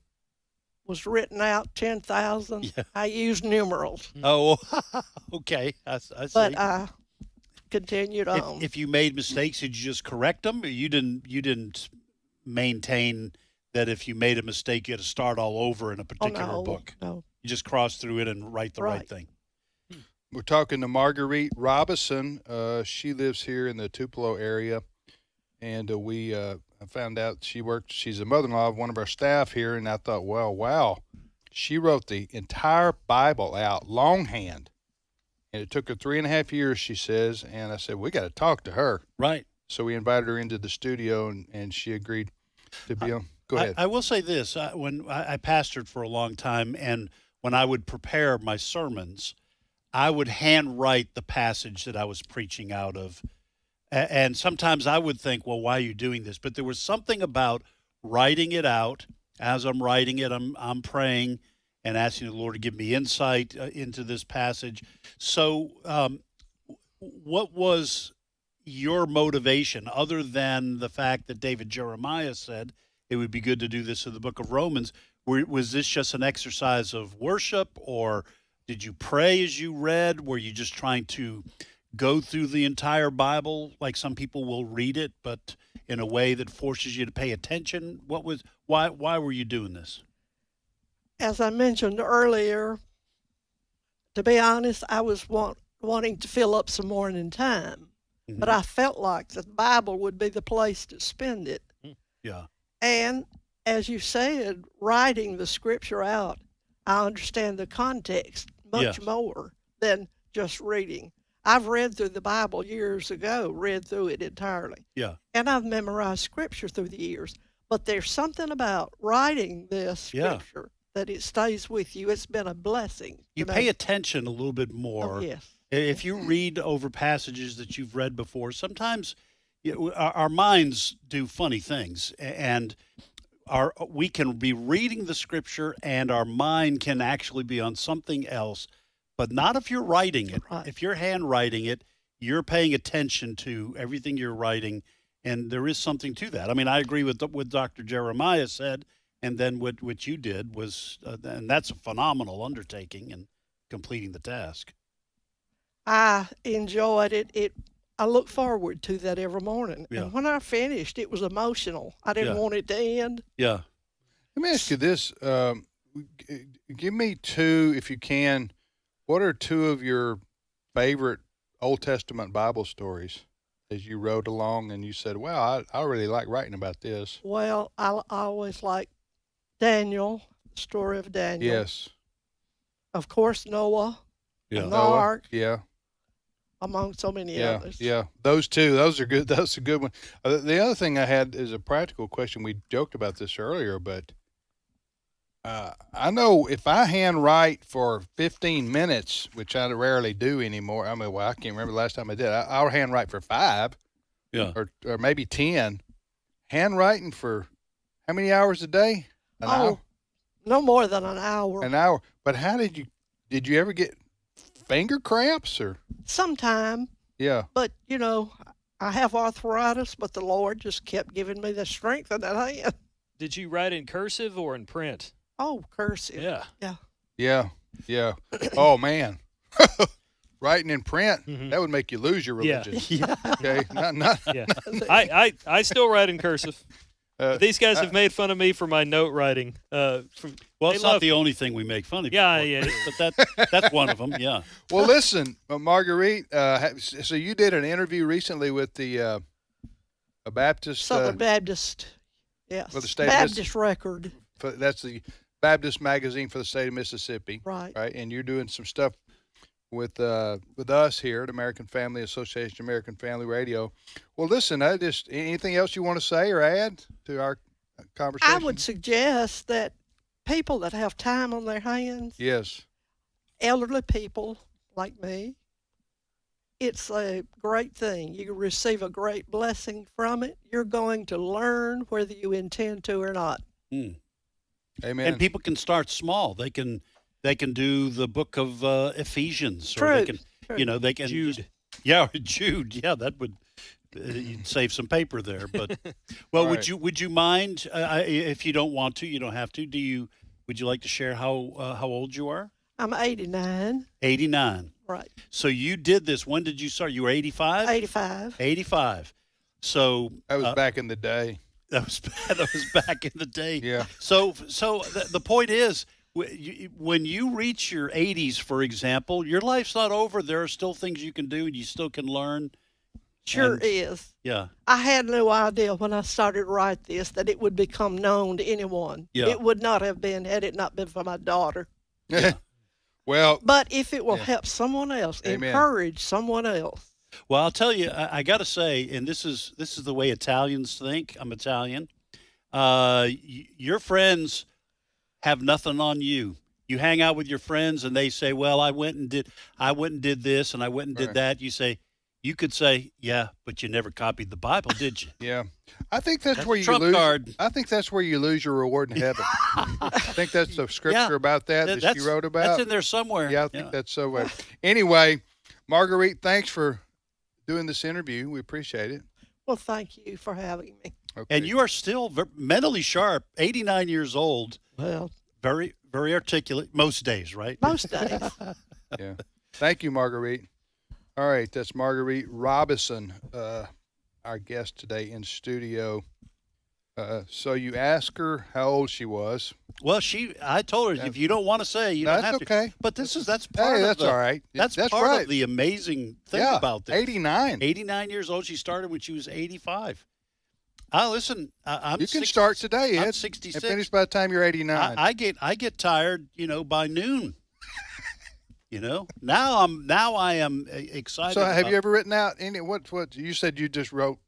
was written out 10,000. Yeah. I used numerals, Oh, okay. I see. but I continued on. If you made mistakes, did you just correct them? Or you didn't maintain that if you made a mistake, you had to start all over in a particular book. No. You just cross through it and write the right thing. We're talking to Marguerite Robison. She lives here in the Tupelo area, and I found out she's a mother-in-law of one of our staff here, and I thought, well, wow. She wrote the entire Bible out longhand, and it took her 3.5 years, she says, and I said, we got to talk to her. Right. So we invited her into the studio, and she agreed to be on. Go ahead. I will say this. When I pastored for a long time, and when I would prepare my sermons, I would handwrite the passage that I was preaching out of. And sometimes I would think, well, why are you doing this? But there was something about writing it out. As I'm writing it, I'm praying and asking the Lord to give me insight into this passage. So what was your motivation, other than the fact that David Jeremiah said it would be good to do this in the book of Romans? Was this just an exercise of worship, or did you pray as you read? Were you just trying to go through the entire Bible like some people will read it, but in a way that forces you to pay attention? Why were you doing this? As I mentioned earlier, to be honest, I was wanting to fill up some morning time, but I felt like the Bible would be the place to spend it. Yeah. And as you said, writing the scripture out, I understand the context much more than just reading. I've read through the Bible years ago, read through it entirely. Yeah. And I've memorized scripture through the years. But there's something about writing this scripture that it stays with you. It's been a blessing. You pay attention a little bit more. Oh, yes. If you read over passages that you've read before, sometimes our minds do funny things, and we can be reading the scripture and our mind can actually be on something else, but not if you're writing it. Right. If you're handwriting it, you're paying attention to everything you're writing, and there is something to that. I mean, I agree with what Dr. Jeremiah said, and then what you did was, and that's a phenomenal undertaking in completing the task. I enjoyed it. I look forward to that every morning. Yeah. And when I finished, it was emotional. I didn't want it to end. Yeah. Let me ask you this. Give me two, if you can. What are two of your favorite Old Testament Bible stories as you wrote along and you said, wow, I really like writing about this? Well, I always like Daniel, the story of Daniel. Yes. Of course, Noah. Yeah. And the ark. Yeah. Among so many others. Yeah. Those two, those are good. That's a good one. The other thing I had is a practical question. We joked about this earlier, but I know if I handwrite for 15 minutes, which I rarely do anymore. I mean, well, I can't remember the last time I did. I'll handwrite for 5, or maybe 10. Handwriting for how many hours a day? An hour? No more than an hour. An hour. But how did you ever get finger cramps or? Sometime. Yeah. But, I have arthritis, but the Lord just kept giving me the strength in that hand. Did you write in cursive or in print? Oh, cursive. Yeah. Yeah. Oh, man. Writing in print, that would make you lose your religion. Yeah. Okay. Not. Yeah. I still write in cursive. These guys have made fun of me for my note writing. Well, it's not the only thing we make fun of. Yeah. But that's one of them. Yeah. Well, listen, Marguerite. So you did an interview recently with the a Baptist Southern Baptist. Yes. For the state Baptist Record. That's the Baptist magazine for the state of Mississippi. Right. Right. And you're doing some stuff with us here at American Family Association, American Family Radio. Well, listen, anything else you want to say or add to our conversation? I would suggest that people that have time on their hands, yes, elderly people like me, it's a great thing. You receive a great blessing from it. You're going to learn whether you intend to or not. Mm. Amen. And people can start small. They can do the book of Ephesians. True. Or they can, True. They can. Jude. Yeah, Jude. Yeah, that would you'd save some paper there. But well, Right. would you mind if you don't want to? You don't have to. Do you Would you like to share how old you are? I'm 89. 89. Right. So you did this. When did you start? You were 85? 85. 85. So that was back in the day. That was back in the day. Yeah. So the point is, when you reach your 80s, for example, your life's not over. There are still things you can do, and you still can learn. Sure is. Yeah. I had no idea when I started to write this that it would become known to anyone. Yeah. It would not have been had it not been for my daughter. Yeah. Well, but if it will help someone else, Amen. encourage someone else. Well, I'll tell you, I got to say, and this is the way Italians think. I'm Italian. Your friends have nothing on you. You hang out with your friends, and they say, "Well, I went and did this, and I went and did that." You could say, "Yeah, but you never copied the Bible, did you?" Yeah, I think that's where you trump lose. card. I think that's where you lose your reward in heaven. I think that's the scripture about that you wrote about. That's in there somewhere. Yeah, I think that's so. Anyway, Marguerite, thanks for doing this interview. We appreciate it. Well, thank you for having me. Okay. And you are still mentally sharp. 89 years old. Well, very, very articulate most days, right? Most days. Yeah. Thank you, Marguerite. All right, that's Marguerite Robison, our guest today in studio. So you asked her how old she was. Well, I told her if you don't want to say, you don't have to. That's okay. But that's part of that's all right. That's part right. of the amazing thing about this. 89. 89 years old. She started when she was 85. Listen, I'm. You can start today, Ed. I'm 66. And finish by the time you're 89. I get tired, by noon. Now I am excited. So have you ever written out any? What you said? You just wrote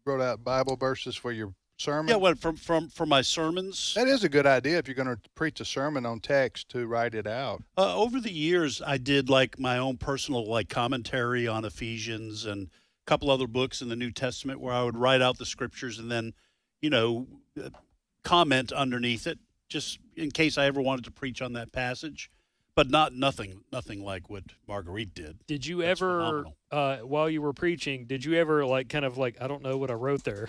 out Bible verses for your sermon? Yeah, well, from my sermons. That is a good idea if you're going to preach a sermon on text to write it out. Over the years, I did my own personal commentary on Ephesians and a couple other books in the New Testament where I would write out the scriptures and then, comment underneath it just in case I ever wanted to preach on that passage. But nothing like what Marguerite did. Did you ever, while you were preaching, I don't know what I wrote there,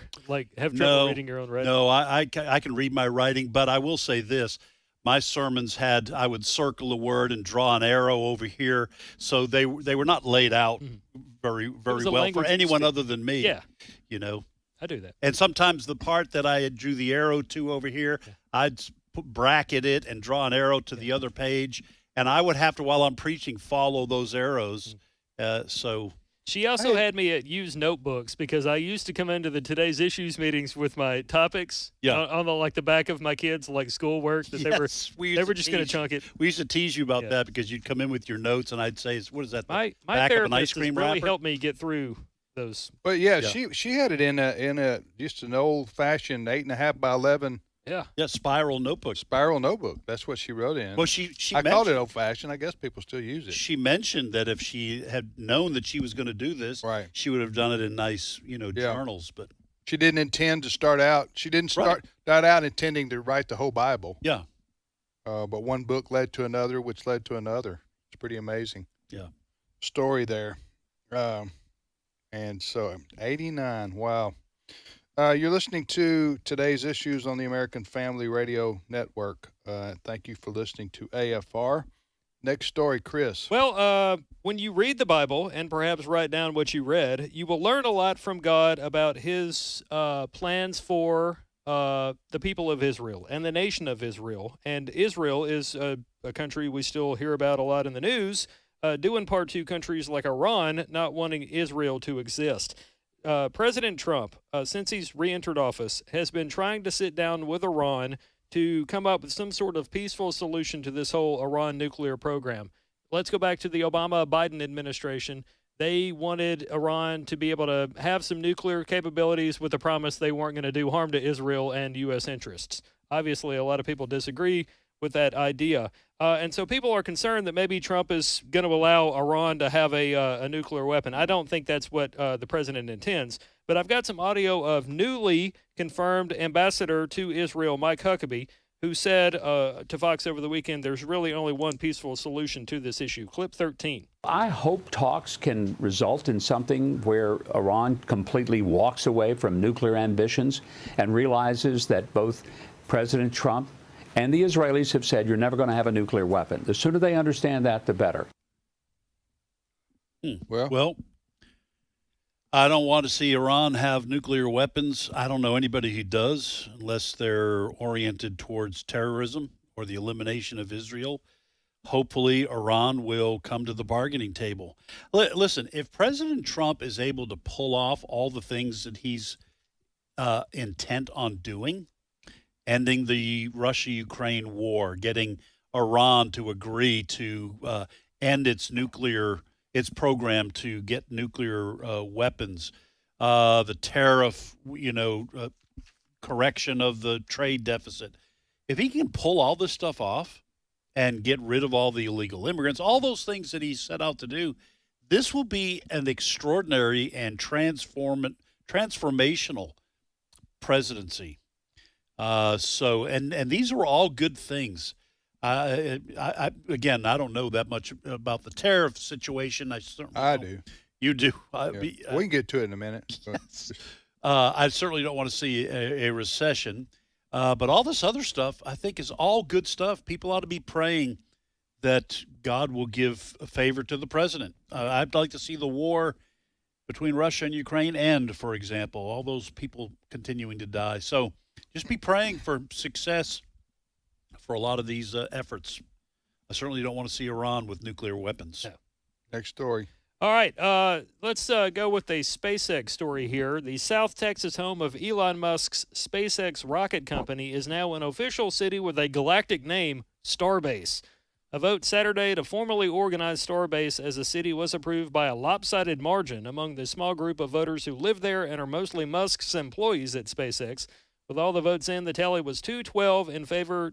have trouble reading your own writing? No, I can read my writing, but I will say this. My sermons I would circle a word and draw an arrow over here, so they were not laid out very well for anyone other than me. Yeah. I do that. And sometimes the part that I drew the arrow to over here, I'd bracket it and draw an arrow to the other page. And I would have to, while I'm preaching, follow those arrows. She also had me use notebooks because I used to come into the Today's Issues meetings with my topics on the back of my kids' schoolwork that they were just going to chunk it. We used to tease you about that because you'd come in with your notes and I'd say, "What is that? My back of an ice therapist cream has really wrapper?" helped me get through those. But she had it in just an old fashioned 8.5 by 11. Yeah, spiral notebook. Spiral notebook. That's what she wrote in. Well, she called it old-fashioned. I guess people still use it. She mentioned that if she had known that she was going to do this, she would have done it in nice, journals. But she didn't intend to start out. She didn't start out intending to write the whole Bible. Yeah. But one book led to another, which led to another. It's pretty amazing. Yeah. Story there. And so 89. Wow. You're listening to Today's Issues on the American Family Radio Network. Thank you for listening to AFR. Next story, Chris. Well, when you read the Bible and perhaps write down what you read, you will learn a lot from God about his plans for the people of Israel and the nation of Israel. And Israel is a country we still hear about a lot in the news, due in part to countries like Iran not wanting Israel to exist. President Trump, since he's re-entered office, has been trying to sit down with Iran to come up with some sort of peaceful solution to this whole Iran nuclear program. Let's go back to the Obama-Biden administration. They wanted Iran to be able to have some nuclear capabilities with the promise they weren't going to do harm to Israel and U.S. interests. Obviously, a lot of people disagree with that idea. And so people are concerned that maybe Trump is going to allow Iran to have a nuclear weapon. I don't think that's what the president intends. But I've got some audio of newly confirmed ambassador to Israel, Mike Huckabee, who said to Fox over the weekend there's really only one peaceful solution to this issue. Clip 13. I hope talks can result in something where Iran completely walks away from nuclear ambitions and realizes that both President Trump And the Israelis have said you're never going to have a nuclear weapon. The sooner they understand that, the better. Well, I don't want to see Iran have nuclear weapons. I don't know anybody who does, unless they're oriented towards terrorism or the elimination of Israel. Hopefully, Iran will come to the bargaining table. Listen, if President Trump is able to pull off all the things that he's intent on doing, ending the Russia-Ukraine war, getting Iran to agree to end its program to get nuclear weapons, the tariff, correction of the trade deficit. If he can pull all this stuff off and get rid of all the illegal immigrants, all those things that he set out to do, this will be an extraordinary and transformational presidency. And these are all good things. Again, I don't know that much about the tariff situation. I do. You do. We can get to it in a minute. I certainly don't want to see a recession. But all this other stuff, I think, is all good stuff. People ought to be praying that God will give a favor to the president. I'd like to see the war between Russia and Ukraine end, for example, all those people continuing to die. So just be praying for success for a lot of these efforts. I certainly don't want to see Iran with nuclear weapons. Yeah. Next story. All right, let's go with a SpaceX story here. The South Texas home of Elon Musk's SpaceX rocket company is now an official city with a galactic name, Starbase. A vote Saturday to formally organize Starbase as a city was approved by a lopsided margin among the small group of voters who live there and are mostly Musk's employees at SpaceX. With all the votes in, the tally was 212 in favor,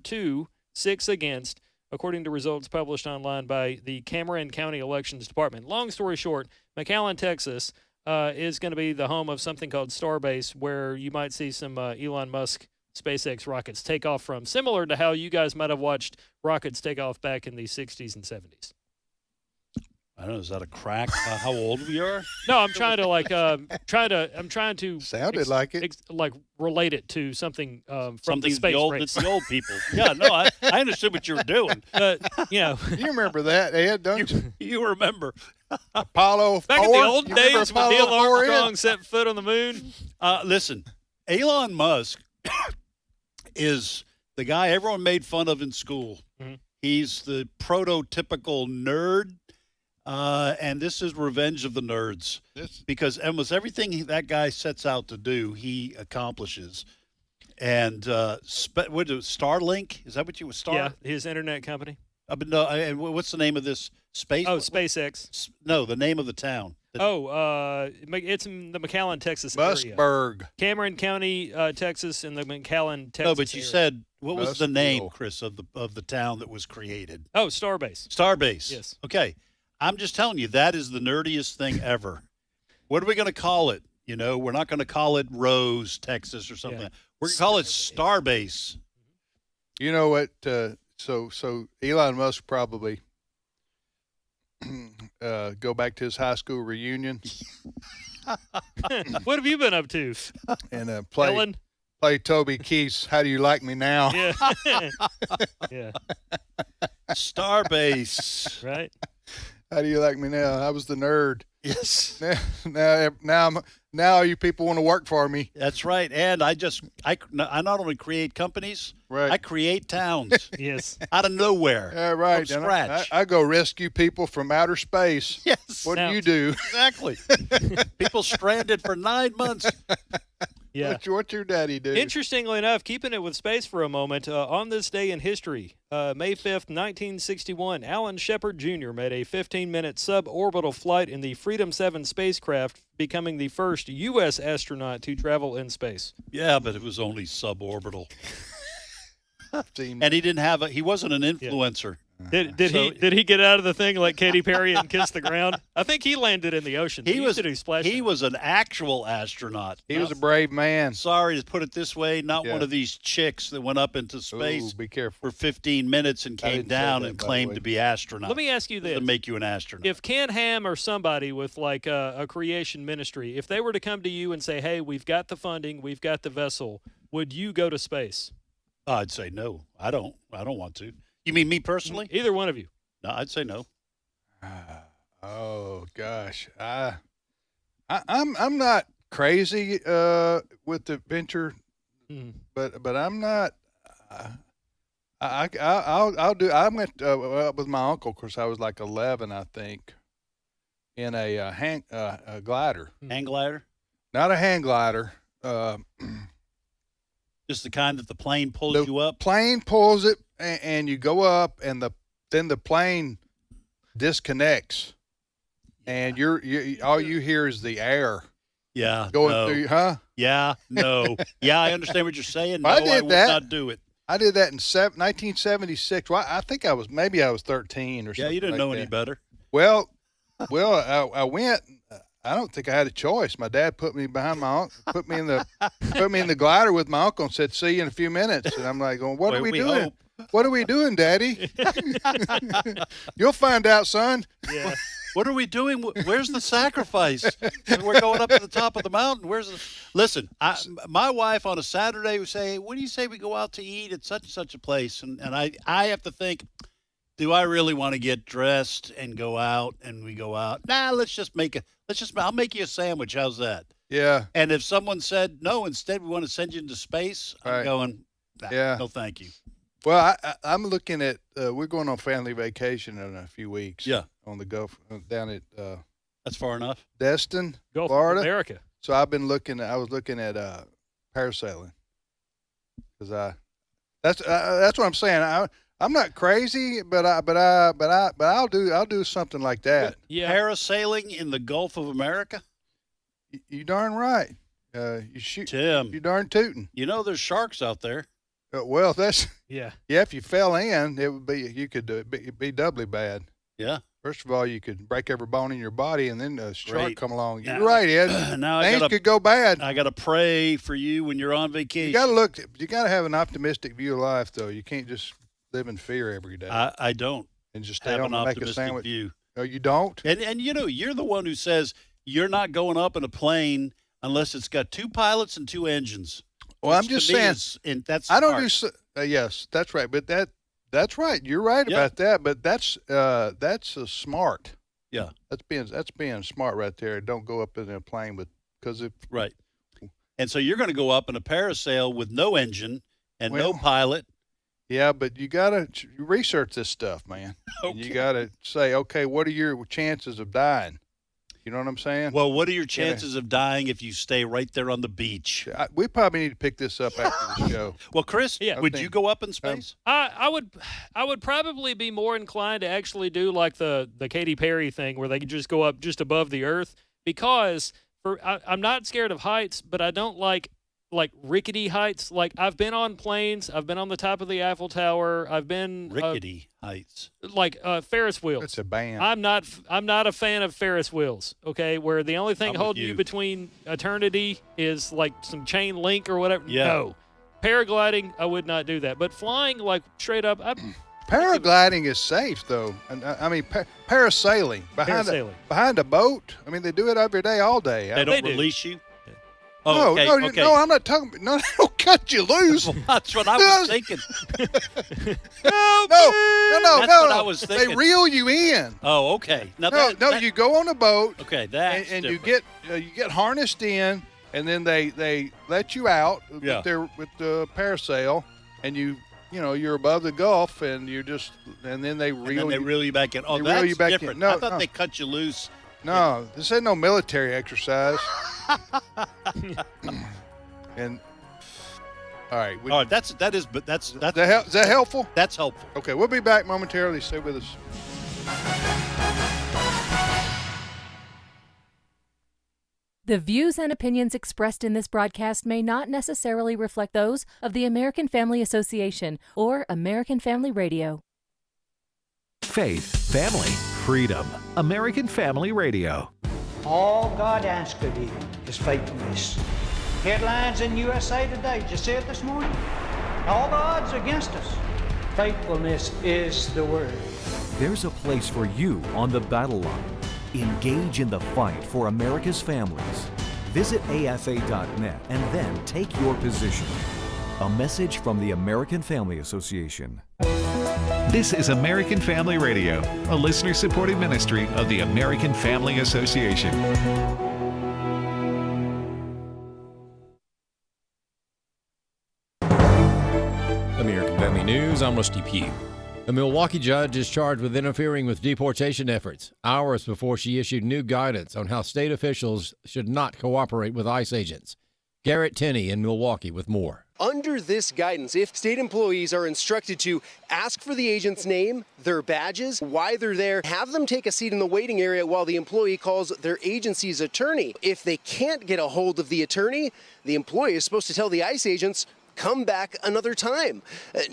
6 against, according to results published online by the Cameron County Elections Department. Long story short, McAllen, Texas, is going to be the home of something called Starbase, where you might see some Elon Musk SpaceX rockets take off from, similar to how you guys might have watched rockets take off back in the 60s and 70s. I don't know. Is that a crack about how old we are? No, I'm trying to sounded like it, relate it to something from something the space it's the old people. Yeah, no, I understood what you were doing. You remember that, Ed? Don't you? You remember Apollo 4? Back in the old days when Neil Armstrong set foot on the moon. Listen, Elon Musk is the guy everyone made fun of in school. Mm-hmm. He's the prototypical nerd. And this is revenge of the nerds, because almost everything that guy sets out to do, he accomplishes. And what is Starlink? Is that what you were? Yeah, his internet company. But no, and what's the name of this space? Oh, SpaceX. No, the name of the town. It's in the McAllen, Texas area. Muskburg. Cameron County, Texas, in the McAllen, Texas. No, but you area. said what was the name, Chris, of the town that was created? Oh, Starbase. Starbase. Yes. Okay. I'm just telling you, that is the nerdiest thing ever. What are we going to call it? We're not going to call it Rose, Texas or something. Yeah. We're going to call it Starbase. You know what? So Elon Musk probably go back to his high school reunion. What have you been up to? And play Toby Keith's "How Do You Like Me Now?" Yeah. Yeah. Starbase. Right. How do you like me now? I was the nerd. Yes. Now you people want to work for me. That's right. And I not only create companies, right, I create towns. Yes. Out of nowhere. Yeah, right. From scratch. I go rescue people from outer space. Yes. What do you do? Exactly. People stranded for 9 months. Yeah. What your daddy do? Interestingly enough, keeping it with space for a moment, on this day in history, May 5th, 1961, Alan Shepard Jr. made a 15-minute suborbital flight in the Freedom 7 spacecraft, becoming the first U.S. astronaut to travel in space. Yeah, but it was only suborbital. And he wasn't an influencer. Did he get out of the thing like Katy Perry and kiss the ground? I think he landed in the ocean. He was an actual astronaut. He was a brave man. Sorry to put it this way, not one of these chicks that went up into space. Ooh, be careful. For 15 minutes and came down and claimed to be astronaut. Let me ask you this: to make you an astronaut. If Ken Ham or somebody with like a creation ministry, if they were to come to you and say, "Hey, we've got the funding, we've got the vessel," would you go to space? I'd say no. I don't want to. You mean me personally? Either one of you. No, I'd say no. Oh gosh, I'm not crazy with the venture, but I'm not. I'll do. I went with my uncle. Of course, I was like 11, I think, in a a glider. Hang glider? Not a hang glider. Just the kind that the plane pulls you up. Plane pulls it, and you go up, and then the plane disconnects, and you all you hear is the air. Yeah. Going through, huh? Yeah. No. Yeah, I understand what you're saying. No, I would not do it. I did that in 1976. Well, I think I was 13 or something. Yeah, you didn't like know that. any better. Well, I went. I don't think I had a choice. My dad put me behind my uncle, put me in the glider with my uncle, and said, "See you in a few minutes." And I'm like, going, "What are we doing? Hope. What are we doing, Daddy?" You'll find out, son. Yeah. What are we doing? Where's the sacrifice? We're going up to the top of the mountain. Listen, my wife on a Saturday would say, "What do you say we go out to eat at such and such a place?" And I have to think, do I really want to get dressed and go out? And we go out. Nah, I'll make you a sandwich. How's that? Yeah. And if someone said, no, instead we want to send you into space, I'm going, nah, no, thank you. Well, I'm looking at, we're going on family vacation in a few weeks. Yeah. On the Gulf, down at that's far enough. Destin, Gulf Florida. of America. So I was looking at parasailing, because that's what I'm saying. I'm not crazy, but I'll do something like that. Yeah. Parasailing in the Gulf of America? You darn right. You shoot, Tim. You darn tootin'. You know there's sharks out there. Well, that's yeah. If you fell in, it would be be doubly bad. Yeah. First of all, you could break every bone in your body, and then a shark come along. You're Now, right, Ed. Now Things could go bad. I got to pray for you when you're on vacation. You got to have an optimistic view of life, though. You can't just live in fear every day. I don't. And just stay have home an and make a optimistic sandwich. view. Oh, you don't? And you know, you're the one who says you're not going up in a plane unless it's got 2 pilots and 2 engines. Well, I'm just saying. That's I don't do. Yes, that's right. But that's right. You're right about that. But that's smart. Yeah, that's being smart right there. Don't go up in a plane right. And so you're going to go up in a parasail with no engine and no pilot. Yeah, but you got to research this stuff, man. Okay. You got to say, okay, what are your chances of dying? You know what I'm saying? Well, what are your chances of dying if you stay right there on the beach? We probably need to pick this up after the show. Well, Chris, would you go up in space? I would probably be more inclined to actually do like the Katy Perry thing where they could just go up just above the earth, because I'm not scared of heights, but I don't like rickety heights. Like, I've been on planes, I've been on the top of the Eiffel Tower, I've been rickety heights, like Ferris wheels. That's a band. I'm not a fan of Ferris wheels. Okay, where the only thing holding you between eternity is like some chain link or whatever. Yeah. No, paragliding, I would not do that. But flying like straight up, paragliding is safe though. And I mean, parasailing behind a boat. I mean, they do it every day, all day. They don't release you. Oh, okay, no, I'm not talking. No, they don't cut you loose. Well, that's what I was thinking. No. That's what I was thinking. They reel you in. Oh, okay. Now you go on a boat. Okay, that's and different. you get harnessed in, and then they let you out with the parasail, and you're above the Gulf, and then they reel you back in. Oh, they that's reel you back different. In. No, I thought they cut you loose. No, this ain't no military exercise. And all right, is that helpful? That's helpful. Okay, we'll be back momentarily. Stay with us. The views and opinions expressed in this broadcast may not necessarily reflect those of the American Family Association or American Family Radio. Faith, family, freedom. American Family Radio. All God asks of you is faithfulness. Headlines in USA Today. Did you see it this morning? All the odds against us. Faithfulness is the word. There's a place for you on the battle line. Engage in the fight for America's families. Visit afa.net and then take your position. A message from the American Family Association. This is American Family Radio, a listener-supported ministry of the American Family Association. American Family News, I'm Rusty Pugh. A Milwaukee judge is charged with interfering with deportation efforts hours before she issued new guidance on how state officials should not cooperate with ICE agents. Garrett Tenney in Milwaukee with more. Under this guidance, if state employees are instructed to ask for the agent's name, their badges, why they're there, have them take a seat in the waiting area while the employee calls their agency's attorney. If they can't get a hold of the attorney, the employee is supposed to tell the ICE agents, come back another time.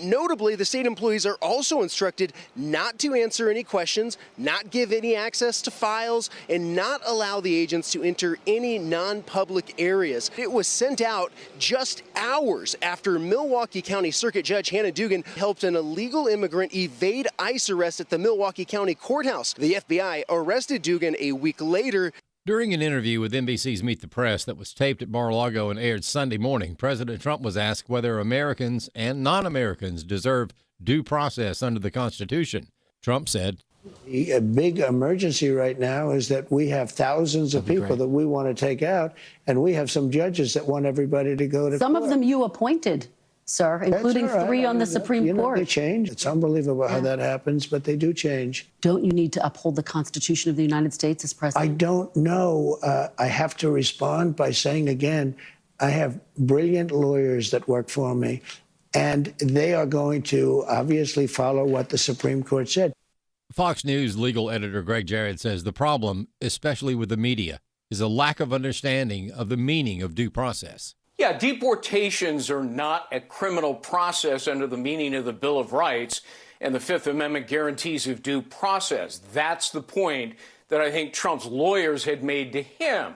Notably, the state employees are also instructed not to answer any questions, not give any access to files, and not allow the agents to enter any non-public areas. It was sent out just hours after Milwaukee County Circuit Judge Hannah Dugan helped an illegal immigrant evade ICE arrest at the Milwaukee County Courthouse. The FBI arrested Dugan a week later. During an interview with NBC's Meet the Press that was taped at Mar-a-Lago and aired Sunday morning, President Trump was asked whether Americans and non-Americans deserve due process under the Constitution. Trump said, A big emergency right now is that we have thousands of people that we want to take out, and we have some judges that want everybody to go to Some court. of them you appointed, sir, including That's all right. 3 on the Supreme Court. They change. It's unbelievable how that happens, but they do change. Don't you need to uphold the Constitution of the United States as president? I don't know. I have to respond by saying again, I have brilliant lawyers that work for me, and they are going to obviously follow what the Supreme Court said. Fox News legal editor Greg Jarrett says the problem, especially with the media, is a lack of understanding of the meaning of due process. Yeah, deportations are not a criminal process under the meaning of the Bill of Rights and the Fifth Amendment guarantees of due process. That's the point that I think Trump's lawyers had made to him.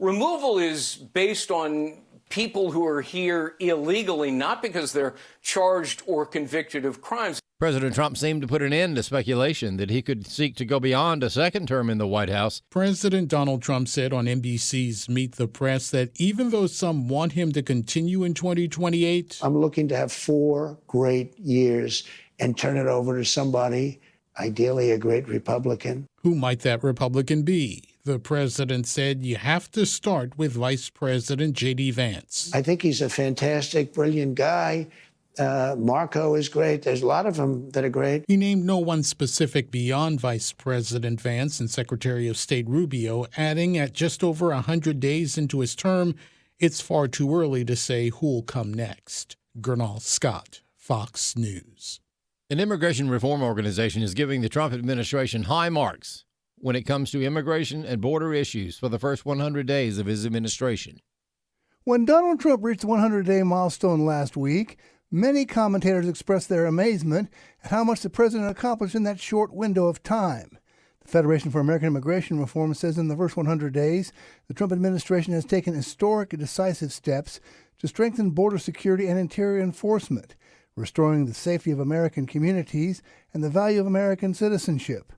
Removal is based on people who are here illegally, not because they're charged or convicted of crimes. President Trump seemed to put an end to speculation that he could seek to go beyond a second term in the White House. President Donald Trump said on NBC's Meet the Press that even though some want him to continue in 2028, I'm looking to have 4 great years and turn it over to somebody, ideally a great Republican. Who might that Republican be? The president said you have to start with Vice President J.D. Vance. I think he's a fantastic, brilliant guy. Marco is great. There's a lot of them that are great. He named no one specific beyond Vice President Vance and Secretary of State Rubio, adding at just over 100 days into his term, it's far too early to say who'll come next. Gernal Scott, Fox News. An immigration reform organization is giving the Trump administration high marks when it comes to immigration and border issues for the first 100 days of his administration. When Donald Trump reached the 100-day milestone last week, many commentators expressed their amazement at how much the president accomplished in that short window of time. The Federation for American Immigration Reform says in the first 100 days, the Trump administration has taken historic and decisive steps to strengthen border security and interior enforcement, restoring the safety of American communities and the value of American citizenship.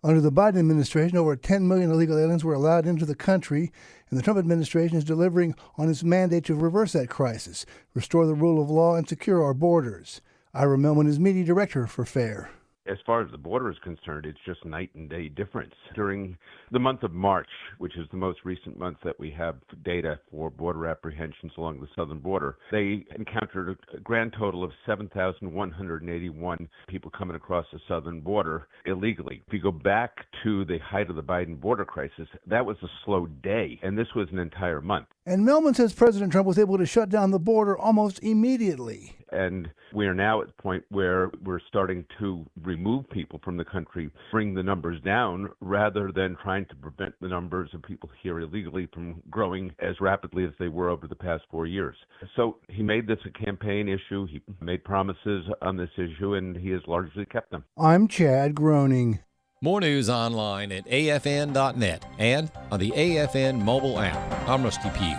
Under the Biden administration, over 10 million illegal aliens were allowed into the country, and the Trump administration is delivering on its mandate to reverse that crisis, restore the rule of law, and secure our borders. Ira Millman is media director for FAIR. As far as the border is concerned, it's just night and day difference. During the month of March, which is the most recent month that we have data for border apprehensions along the southern border, they encountered a grand total of 7,181 people coming across the southern border illegally. If you go back to the height of the Biden border crisis, that was a slow day, and this was an entire month. And Millman says President Trump was able to shut down the border almost immediately. And we are now at the point where we're starting to remove people from the country, bring the numbers down, rather than trying to prevent the numbers of people here illegally from growing as rapidly as they were over the past 4 years. So he made this a campaign issue. He made promises on this issue, and he has largely kept them. I'm Chad Groening. More news online at afn.net and on the AFN mobile app. I'm Rusty Pugh.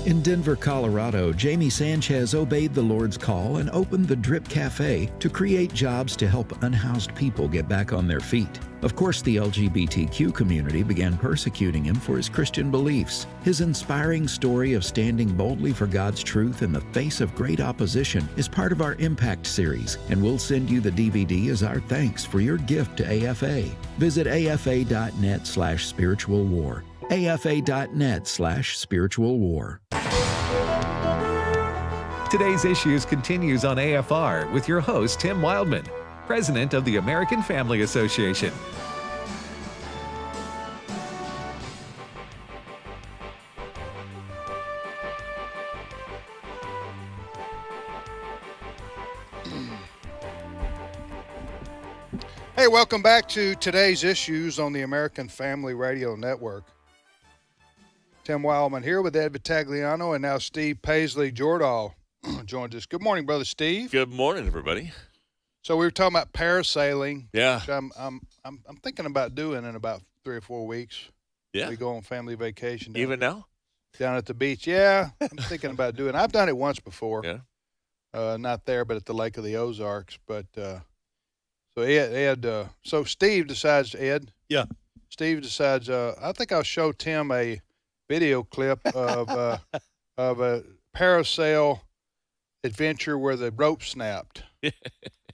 In Denver, Colorado, Jamie Sanchez obeyed the Lord's call and opened the Drip Cafe to create jobs to help unhoused people get back on their feet. Of course, the LGBTQ community began persecuting him for his Christian beliefs. His inspiring story of standing boldly for God's truth in the face of great opposition is part of our Impact series, and we'll send you the DVD as our thanks for your gift to AFA. Visit afa.net/spiritual war. afa.net/spiritual war. Today's Issues continues on AFR with your host, Tim Wildman, President of the American Family Association. Hey, welcome back to Today's Issues on the American Family Radio Network. Tim Wildman here with Ed Vitagliano, and now Steve Paisley-Jordahl joins us. Good morning, Brother Steve. Good morning, everybody. So we were talking about parasailing. Yeah. Which I'm thinking about doing in about 3 or 4 weeks. Yeah. We go on family vacation. Even now? Down at the beach. Yeah, I'm thinking about doing it. I've done it once before. Yeah. Not there, but at the Lake of the Ozarks. But so Ed, so Steve decides, Ed. Yeah. Steve decides, I think I'll show Tim a video clip of a parasail adventure where the rope snapped. I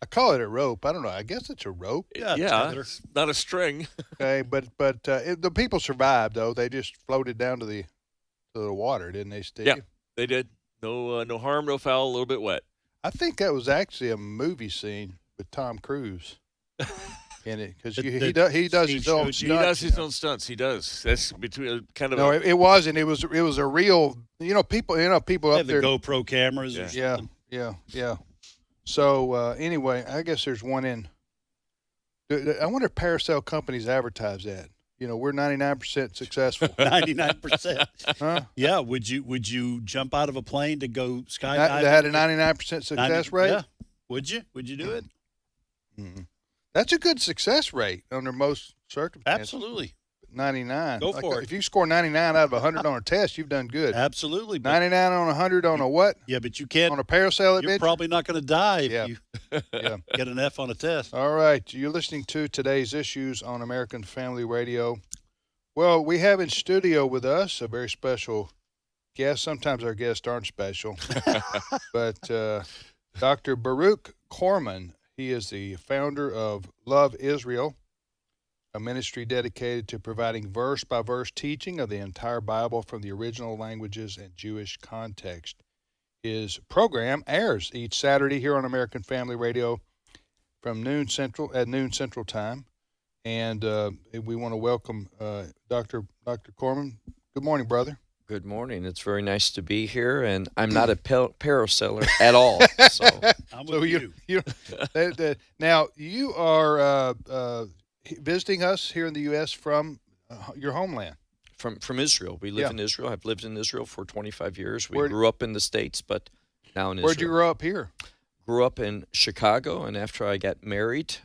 call it a rope. I don't know. I guess it's a rope. Yeah, it's not a string. Okay, but the people survived though. They just floated down to the water, didn't they, Steve? Yeah, they did. No harm, no foul. A little bit wet. I think that was actually a movie scene with Tom Cruise in it, because he does his own stunts. He does his own stunts. He does. That's between kind of. No, it wasn't. It was a real. People up They there. have the GoPro cameras. Or something. Yeah. So anyway, I guess there's one in. I wonder if parasail companies advertise that. We're 99% successful. 99%. Huh? Yeah. Would you jump out of a plane to go skydiving? They had a 99% success rate. Yeah. Would you do it? Mm-hmm. That's a good success rate under most circumstances. Absolutely. 99. Go for it. If you score 99 out of 100 on a test, you've done good. Absolutely. 99 on 100 on a what? Yeah, but you can't. On a parasail adventure? You're probably not going to die if you Yeah. get an F on a test. All right. You're listening to Today's Issues on American Family Radio. Well, we have in studio with us a very special guest. Sometimes our guests aren't special. But Dr. Baroo Corman, he is the founder of Love Israel, a ministry dedicated to providing verse-by-verse teaching of the entire Bible from the original languages and Jewish context. His program airs each Saturday here on American Family Radio from noon Central Time. And we want to welcome Dr. Corman. Good morning, brother. Good morning. It's very nice to be here, and I'm not a parasailer at all. So I'm with you. Now, you are visiting us here in the U.S. from your homeland. From Israel. We live in Israel. I've lived in Israel for 25 years. We grew up in the States, but now in Israel. Where'd you grow up here? Grew up in Chicago, and after I got married,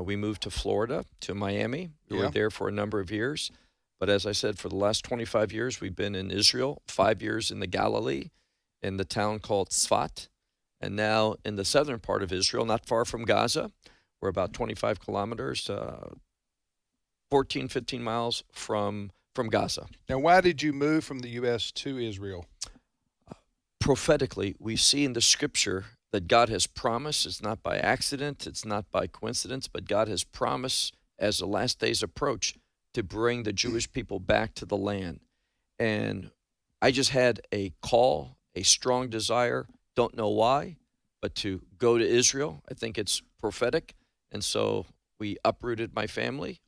we moved to Florida, to Miami. We were there for a number of years. But as I said, for the last 25 years, we've been in Israel, 5 years in the Galilee, in the town called Tzfat, and now in the southern part of Israel, not far from Gaza. We're about 25 kilometers, 14, 15 miles from Gaza. Now, why did you move from the U.S. to Israel? Prophetically, we see in the scripture that God has promised. It's not by accident, it's not by coincidence, but God has promised as the last days approach to bring the Jewish people back to the land. And I just had a call, a strong desire, don't know why, but to go to Israel. I think it's prophetic. And so we uprooted our family,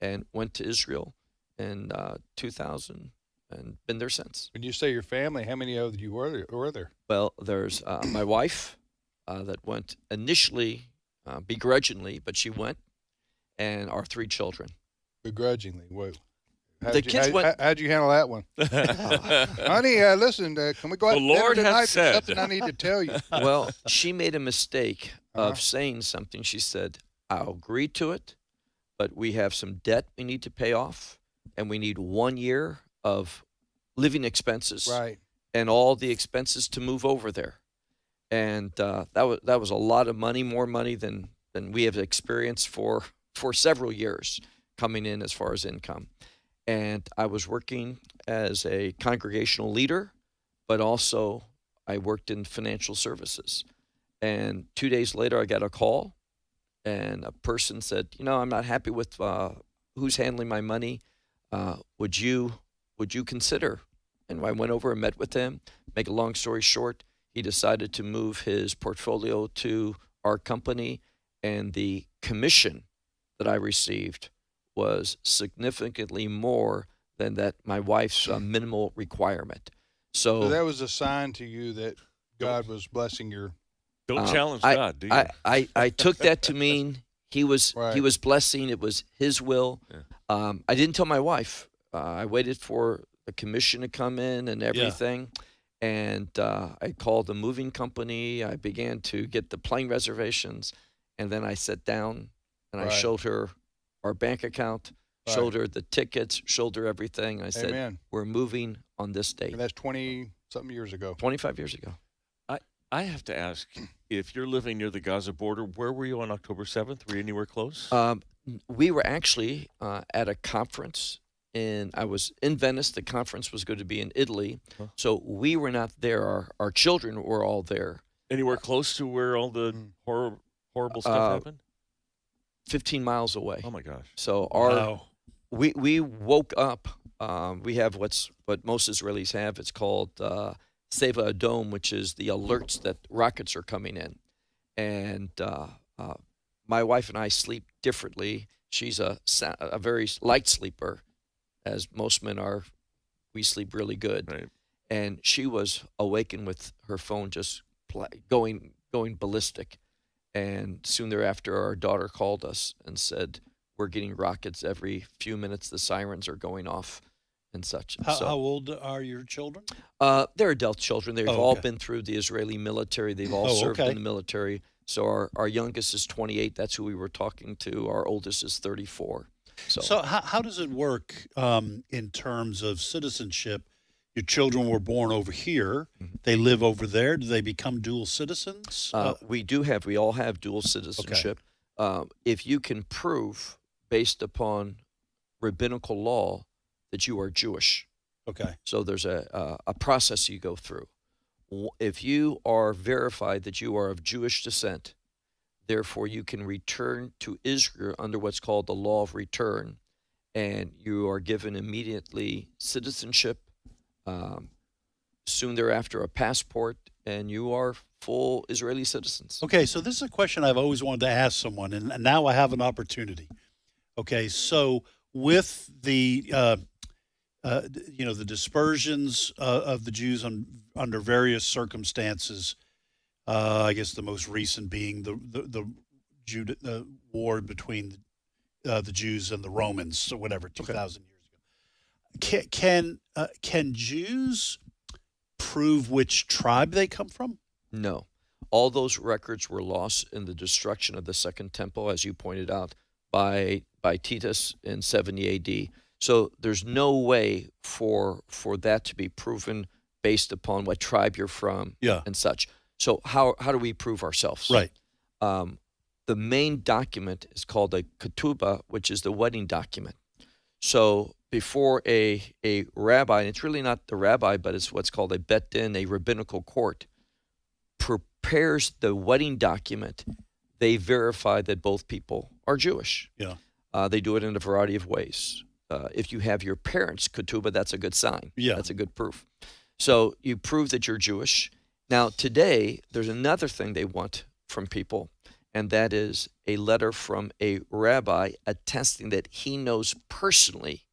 and went to Israel in 2000 and been there since. When you say your family, how many of you were there? Well, there's my wife that went initially begrudgingly, but she went, and our 3 children. Begrudgingly? Whoa. How'd you handle that one? Honey, listen, can we go out to dinner tonight? There's something I need to tell you. Well, she made a mistake of saying something. She said, I'll agree to it, but we have some debt we need to pay off, and we need 1 year of living expenses. Right. and all the expenses to move over there. And that was a lot of money, more money than we have experienced for several years coming in as far as income. And I was working as a congregational leader, but also I worked in financial services. And 2 days later, I got a call, and a person said, I'm not happy with who's handling my money. Would you consider? And I went over and met with him. Make a long story short, he decided to move his portfolio to our company, and the commission that I received was significantly more than that my wife's minimal requirement. So that was a sign to you that God was blessing your. Don't challenge God, do you? I took that to mean he was Right. he was blessing. It was his will. Yeah. I didn't tell my wife. I waited for the commission to come in and everything. And I called the moving company. I began to get the plane reservations. And then I sat down and I showed her our bank account, showed her the tickets, showed her everything. I said, Amen. we're moving on this date. And that's 20-something years ago. 25 years ago. I have to ask, if you're living near the Gaza border, where were you on October 7th? Were you anywhere close? We were actually at a conference. I was in Venice. The conference was going to be in Italy. So we were not there. Our children were all there. Anywhere close to where all the horrible stuff happened? 15 miles away. Oh, my gosh. So we woke up. We have what most Israelis have. It's called Seva Adom, which is the alerts that rockets are coming in. And my wife and I sleep differently. She's a very light sleeper, as most men are. We sleep really good. Right. And she was awakened with her phone just going ballistic. And soon thereafter, our daughter called us and said, we're getting rockets every few minutes. The sirens are going off and such. How old are your children? They're adult children. They've all been through the Israeli military. They've all served in the military. So our youngest is 28. That's who we were talking to. Our oldest is 34. So how does it work in terms of citizenship? Your children were born over here. They live over there. Do they become dual citizens? We all have dual citizenship. If you can prove, based upon rabbinical law, that you are Jewish. Okay. So there's a process you go through. If you are verified that you are of Jewish descent, therefore you can return to Israel under what's called the law of return, and you are given immediately citizenship, soon thereafter a passport, and you are full Israeli citizens. Okay, so this is a question I've always wanted to ask someone, and now I have an opportunity. Okay, so with the the dispersions of the Jews under various circumstances, I guess the most recent being the war between the Jews and the Romans, so whatever, 2,000 years ago. Can Jews prove which tribe they come from? No. All those records were lost in the destruction of the Second Temple, as you pointed out, by Titus in 70 A.D. So there's no way for that to be proven based upon what tribe you're from and such. So how do we prove ourselves? Right. The main document is called a ketubah, which is the wedding document. So before a rabbi, and it's really not the rabbi, but it's what's called a bet din, a rabbinical court, prepares the wedding document, they verify that both people are Jewish. Yeah. They do it in a variety of ways. If you have your parents' ketubah, that's a good sign. Yeah. That's a good proof. So you prove that you're Jewish. Now, today, there's another thing they want from people, and that is a letter from a rabbi attesting that he knows personally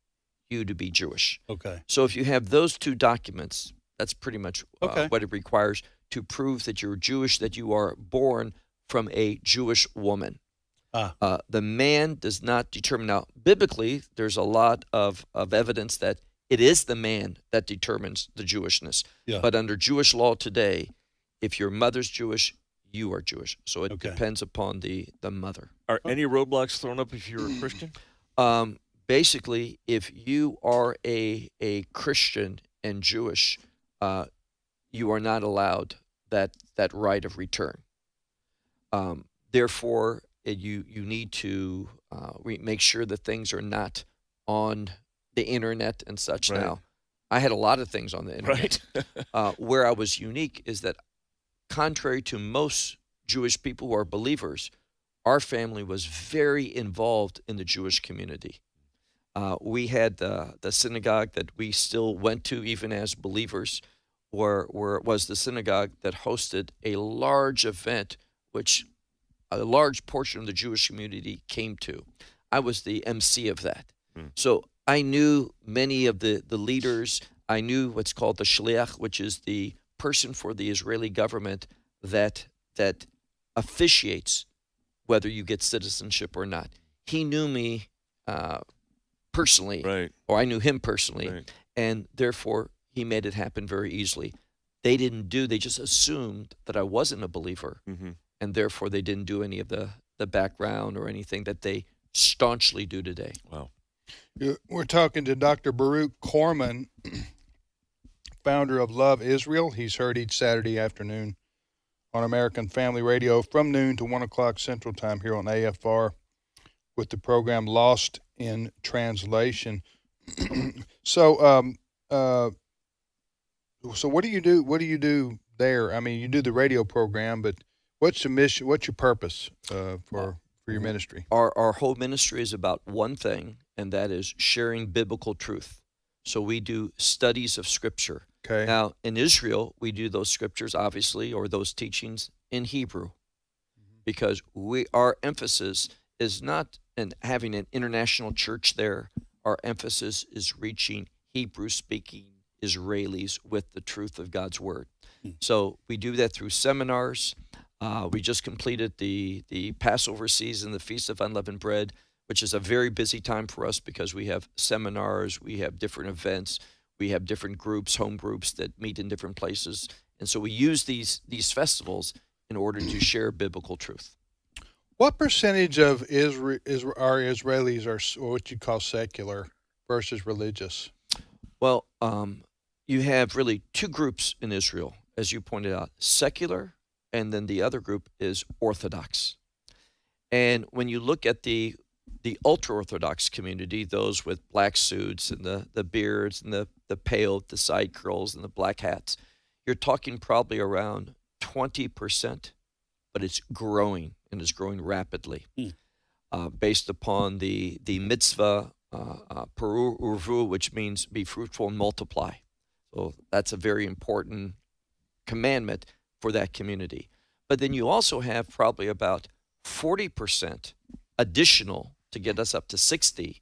you to be Jewish. Okay. So if you have those two documents, that's pretty much what it requires to prove that you're Jewish, that you are born from a Jewish woman. The man does not determine. Now, biblically, there's a lot of evidence that it is the man that determines the Jewishness. Yeah. But under Jewish law today, if your mother's Jewish, you are Jewish. So it depends upon the mother. Are any roadblocks thrown up if you're a Christian? Basically, if you are a Christian and Jewish, you are not allowed that right of return. Therefore, you need to make sure that things are not on the internet and such. Right. Now, I had a lot of things on the internet. Right. Where I was unique is that, contrary to most Jewish people who are believers, our family was very involved in the Jewish community. We had the synagogue that we still went to even as believers, where it was the synagogue that hosted a large event, which a large portion of the Jewish community came to. I was the MC of that. So I knew many of the leaders. I knew what's called the shliach, which is the person for the Israeli government that officiates whether you get citizenship or not. He knew me personally, Right. or I knew him personally, Right. and therefore he made it happen very easily. They just assumed that I wasn't a believer, and therefore they didn't do any of the background or anything that they staunchly do today. Wow. We're talking to Dr. Baroo Corman, founder of Love Israel. He's heard each Saturday afternoon on American Family Radio from noon to 1 o'clock Central Time here on AFR with the program Lost in Translation. So what do you do? What do you do there? I mean, you do the radio program, but what's the mission? What's your purpose for your ministry? Our whole ministry is about one thing, and that is sharing biblical truth. So we do studies of Scripture. Okay. Now, in Israel, we do those scriptures, obviously, or those teachings in Hebrew, because our emphasis is not in having an international church there. Our emphasis is reaching Hebrew-speaking Israelis with the truth of God's Word. So we do that through seminars. We just completed the Passover season, the Feast of Unleavened Bread, which is a very busy time for us because we have seminars, we have different events, we have different groups, home groups that meet in different places. And so we use these festivals in order to share biblical truth. What percentage of our Israelis are what you call secular versus religious? Well, you have really two groups in Israel, as you pointed out, secular, and then the other group is Orthodox. And when you look at the ultra-Orthodox community, those with black suits and the beards and the pale, the side curls and the black hats, you're talking probably around 20%, but it's growing, and it's growing rapidly. Based upon the mitzvah, Peru Urvu, which means be fruitful and multiply. So that's a very important commandment for that community. But then you also have probably about 40% additional to get us up to 60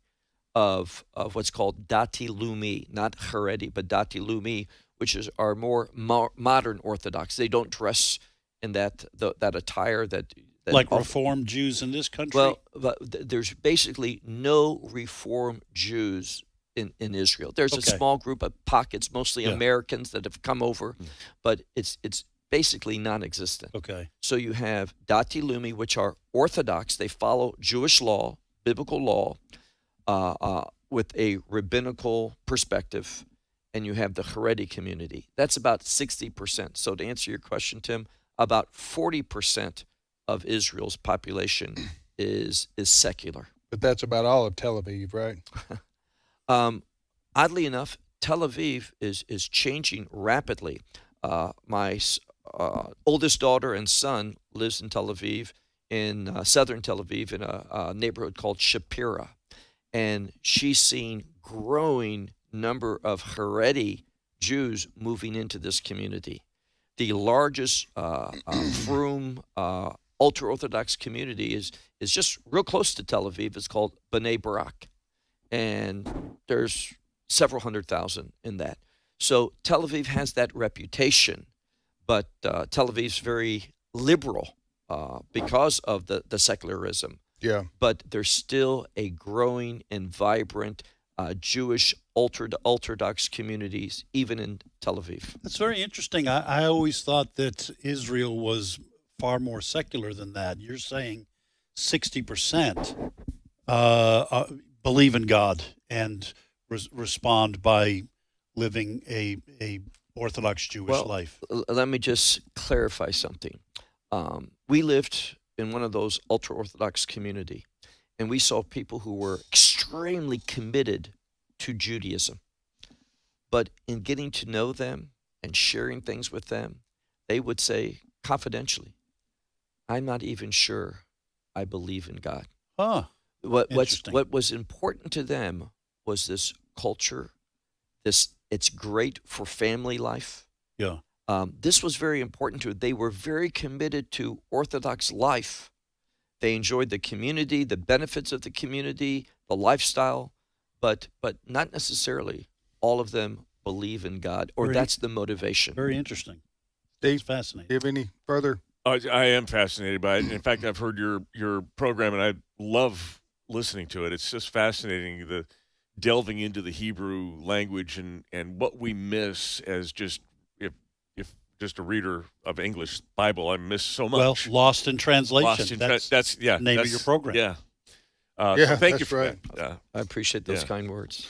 of what's called Dati Lumi, not Haredi, but Dati Lumi, which is our more modern Orthodox. They don't dress in that attire that like Reformed Jews in this country? Well, but there's basically no Reformed Jews in Israel. There's a small group of pockets, mostly Americans that have come over, but it's basically non-existent. Okay. So you have Dati Lumi, which are Orthodox. They follow Jewish law, biblical law, with a rabbinical perspective, and you have the Haredi community. That's about 60%. So to answer your question, Tim, about 40% of Israel's population is secular. But that's about all of Tel Aviv, right? Oddly enough, Tel Aviv is changing rapidly. My oldest daughter and son lives in Tel Aviv, in southern Tel Aviv, in a neighborhood called Shapira. And she's seen growing number of Haredi Jews moving into this community. The largest Frum ultra-Orthodox community is just real close to Tel Aviv. It's called B'nai Barak. And there's several 100,000 in that. So Tel Aviv has that reputation, but Tel Aviv's very liberal because of the secularism. Yeah. But there's still a growing and vibrant Jewish Orthodox communities, even in Tel Aviv. That's very interesting. I always thought that Israel was far more secular than that. You're saying 60% believe in God and respond by living a Orthodox Jewish life. Let me just clarify something. We lived in one of those ultra-Orthodox community, and we saw people who were extremely committed to Judaism. But in getting to know them and sharing things with them, they would say confidentially, I'm not even sure I believe in God. What was important to them was this culture, it's great for family life. Yeah. This was very important to them. They were very committed to Orthodox life. They enjoyed the community, the benefits of the community, the lifestyle, but not necessarily all of them believe in God, or that's the motivation. Very interesting. Steve, fascinating. Do you have any further? I am fascinated by it. In fact, I've heard your program, and I love listening to it. It's just fascinating, the delving into the Hebrew language and what we miss as just if just a reader of English Bible. I miss so much. Well, lost in translation. That's the name of your program. Yeah. Yeah, so thank you that's for right. that. I appreciate those kind words.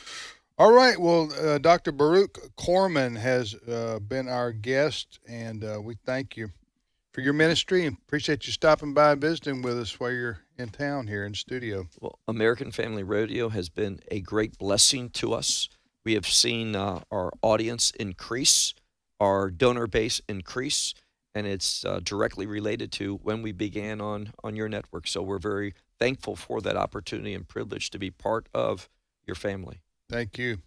All right. Well, Dr. Baroo Corman has been our guest, and we thank you for your ministry and appreciate you stopping by and visiting with us while you're in town here in studio. Well, American Family Radio has been a great blessing to us. We have seen our audience increase, our donor base increase, and it's directly related to when we began on your network. So we're very thankful for that opportunity and privilege to be part of your family. Thank you,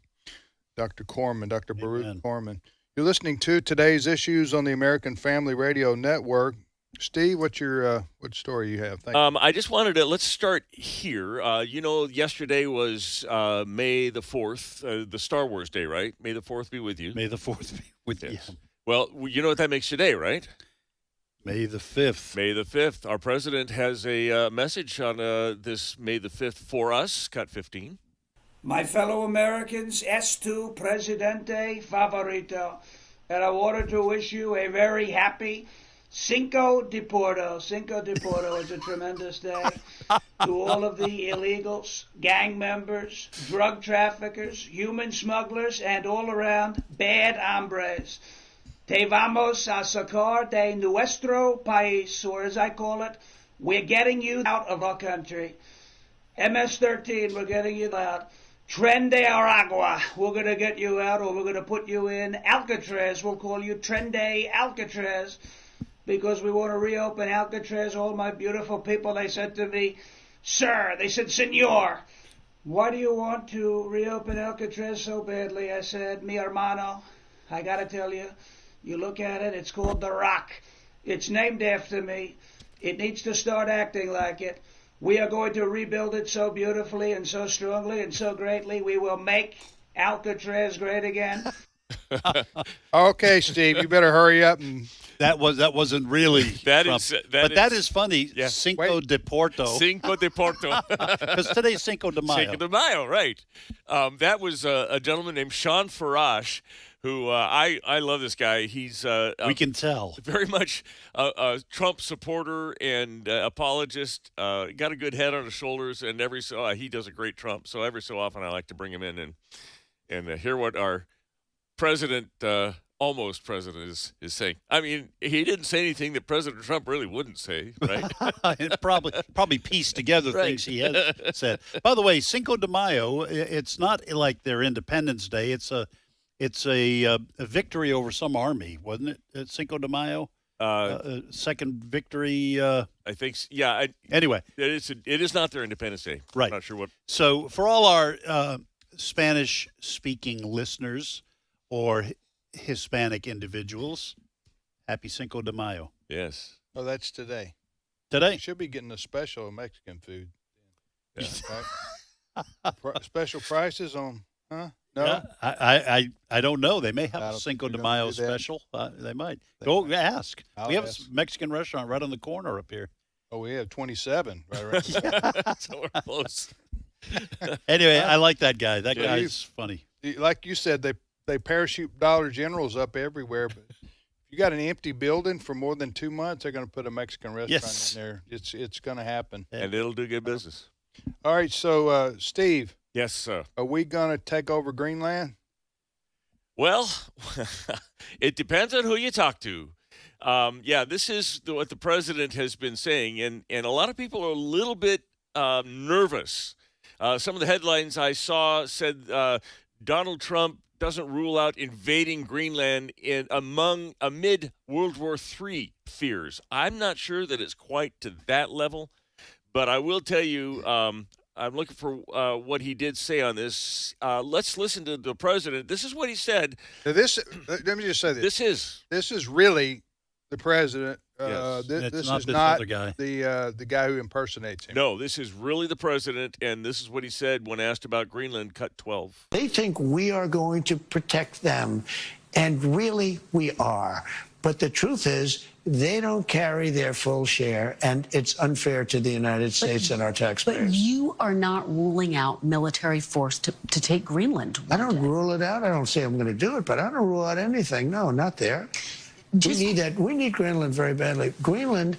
Dr. Corman, Dr. Baroo Corman. You're listening to Today's Issues on the American Family Radio Network. Steve, what's your what story you have? Thank you. I just wanted to, let's start here. Yesterday was May the 4th, the Star Wars Day, right? May the 4th be with you. May the 4th be with you. Well, you know what that makes today, right? May the 5th. May the 5th. Our president has a message on this May the 5th for us, Cut 15. My fellow Americans, tu Presidente Favorito, and I wanted to wish you a very happy Cinco de Porto. Cinco de Porto is a tremendous day to all of the illegals, gang members, drug traffickers, human smugglers, and all around bad hombres. Te vamos a sacar de nuestro país, or as I call it, we're getting you out of our country. MS-13, we're getting you out. Tren de Aragua, we're going to get you out, or we're going to put you in Alcatraz. We'll call you Tren de Alcatraz, because we want to reopen Alcatraz. All my beautiful people, they said to me, sir, they said, senor, why do you want to reopen Alcatraz so badly? I said, mi hermano, I got to tell you, you look at it, it's called The Rock. It's named after me. It needs to start acting like it. We are going to rebuild it so beautifully and so strongly and so greatly. We will make Alcatraz great again. Okay, Steve, you better hurry up. And that wasn't really that Trump. That is funny. Yeah. Cinco de Porto. Cinco de Porto. Because today's Cinco de Mayo. Cinco de Mayo, right. That was a gentleman named Sean Farash, who I love this guy. He's we can tell very much a Trump supporter and apologist. Got a good head on his shoulders, and he does a great Trump. So every so often I like to bring him in and hear what our president, almost president, is saying. I mean, he didn't say anything that President Trump really wouldn't say, right? probably pieced together things he has said. By the way, Cinco de Mayo, it's not like their Independence Day. It's a victory over some army, wasn't it? Cinco de Mayo, second victory. I think, yeah. Anyway, it is not their Independence Day. Right. I'm not sure what. So for all our Spanish-speaking listeners or Hispanic individuals, happy Cinco de Mayo. Yes. Oh, that's today. Today. You should be getting a special Mexican food. Yeah. Right? Special prices on, huh? No, yeah, I don't know. They may have a Cinco de Mayo special. They might. Go ask. We have a Mexican restaurant right on the corner up here. Oh, we have 27 right around. So we're close. Anyway, I like that guy. That guy's funny. Like you said, they parachute Dollar Generals up everywhere. But if you got an empty building for more than 2 months, they're going to put a Mexican restaurant in there. It's going to happen, and it'll do good business. All right, so Steve. Yes, sir. Are we going to take over Greenland? Well, it depends on who you talk to. This is what the president has been saying, and a lot of people are a little bit nervous. Some of the headlines I saw said Donald Trump doesn't rule out invading Greenland amid World War III fears. I'm not sure that it's quite to that level, but I will tell you, I'm looking for what he did say on this. Let's listen to the president. This is what he said. Let me just say this. This is really the president. Yes. This is not the guy who impersonates him. No, this is really the president, and this is what he said when asked about Greenland, cut 12. They think we are going to protect them, and really we are. But the truth is, they don't carry their full share, and it's unfair to the United States and our taxpayers. But you are not ruling out military force to take Greenland. I don't rule it out. I don't say I'm going to do it, but I don't rule out anything. No, not there. We need that. We need Greenland very badly. Greenland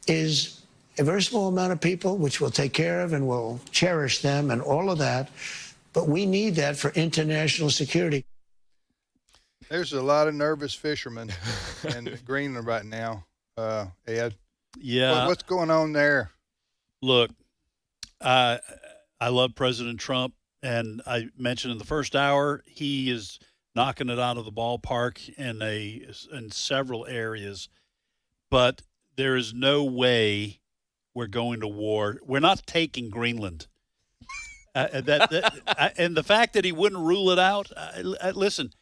is a very small amount of people, which we'll take care of and we'll cherish them and all of that. But we need that for international security. There's a lot of nervous fishermen in Greenland right now, Ed. Yeah. What's going on there? Look, I love President Trump, and I mentioned in the first hour he is knocking it out of the ballpark in several areas. But there is no way we're going to war. We're not taking Greenland. And the fact that he wouldn't rule it out, listen,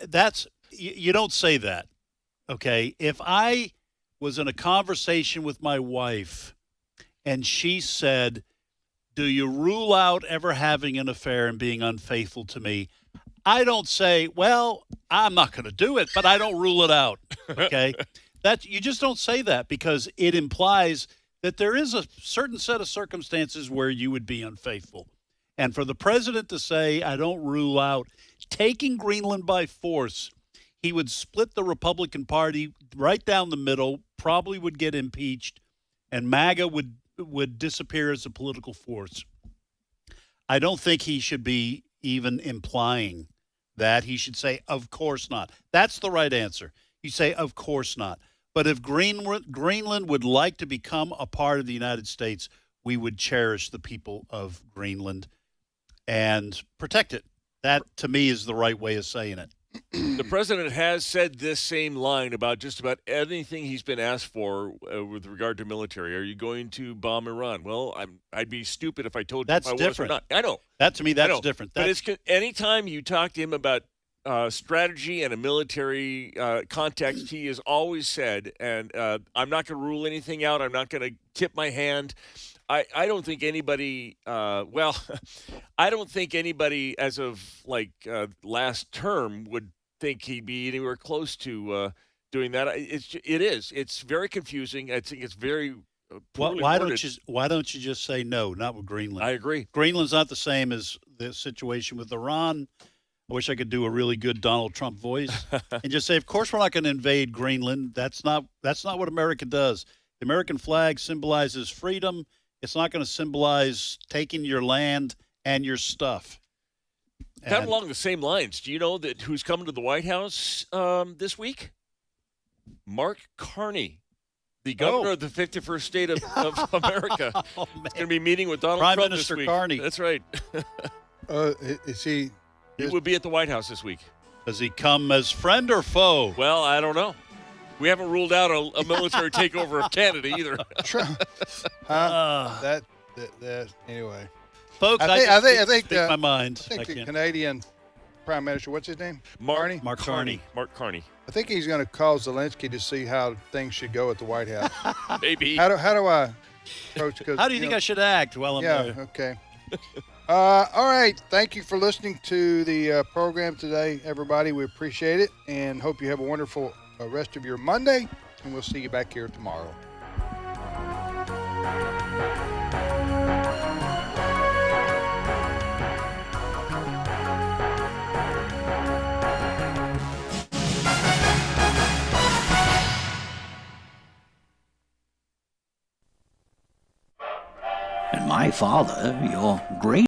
that's you don't say that, okay? If I was in a conversation with my wife and she said, do you rule out ever having an affair and being unfaithful to me? I don't say, well, I'm not going to do it, but I don't rule it out, okay? You just don't say that because it implies that there is a certain set of circumstances where you would be unfaithful. And for the president to say, I don't rule out taking Greenland by force, he would split the Republican Party right down the middle, probably would get impeached, and MAGA would disappear as a political force. I don't think he should be even implying that. He should say, of course not. That's the right answer. You say, of course not. But if Greenland would like to become a part of the United States, we would cherish the people of Greenland and protect it. That, to me, is the right way of saying it. The president has said this same line about just about anything he's been asked for with regard to military. Are you going to bomb Iran? Well, I'd be stupid if I told you if I was or not. I know. That, to me, that's different. But anytime you talk to him about strategy and a military context, he has always said, and I'm not going to rule anything out. I'm not going to tip my hand. I don't think anybody, I don't think anybody as of last term would think he'd be anywhere close to doing that. It's very confusing. I think it's very why don't you just say no, not with Greenland? I agree. Greenland's not the same as the situation with Iran. I wish I could do a really good Donald Trump voice and just say, of course, we're not going to invade Greenland. That's not what America does. The American flag symbolizes freedom. It's not going to symbolize taking your land and your stuff. Kind of along the same lines. Do you know that who's coming to the White House this week? Mark Carney, the governor of the 51st state of America. He's going to be meeting with Donald Prime Trump Minister this week. Carney. That's right. Is he? He will be at the White House this week. Does he come as friend or foe? Well, I don't know. We haven't ruled out a military takeover of Canada either. Anyway, folks, I think my mind. I think the Canadian Prime Minister, what's his name? Mark Carney. Mark Carney. I think he's going to call Zelensky to see how things should go at the White House. Maybe. How do I approach? How do you think I should act while I'm there? Okay. All right. Thank you for listening to the program today, everybody. We appreciate it and hope you have a wonderful rest of your Monday, and we'll see you back here tomorrow. And my father, your great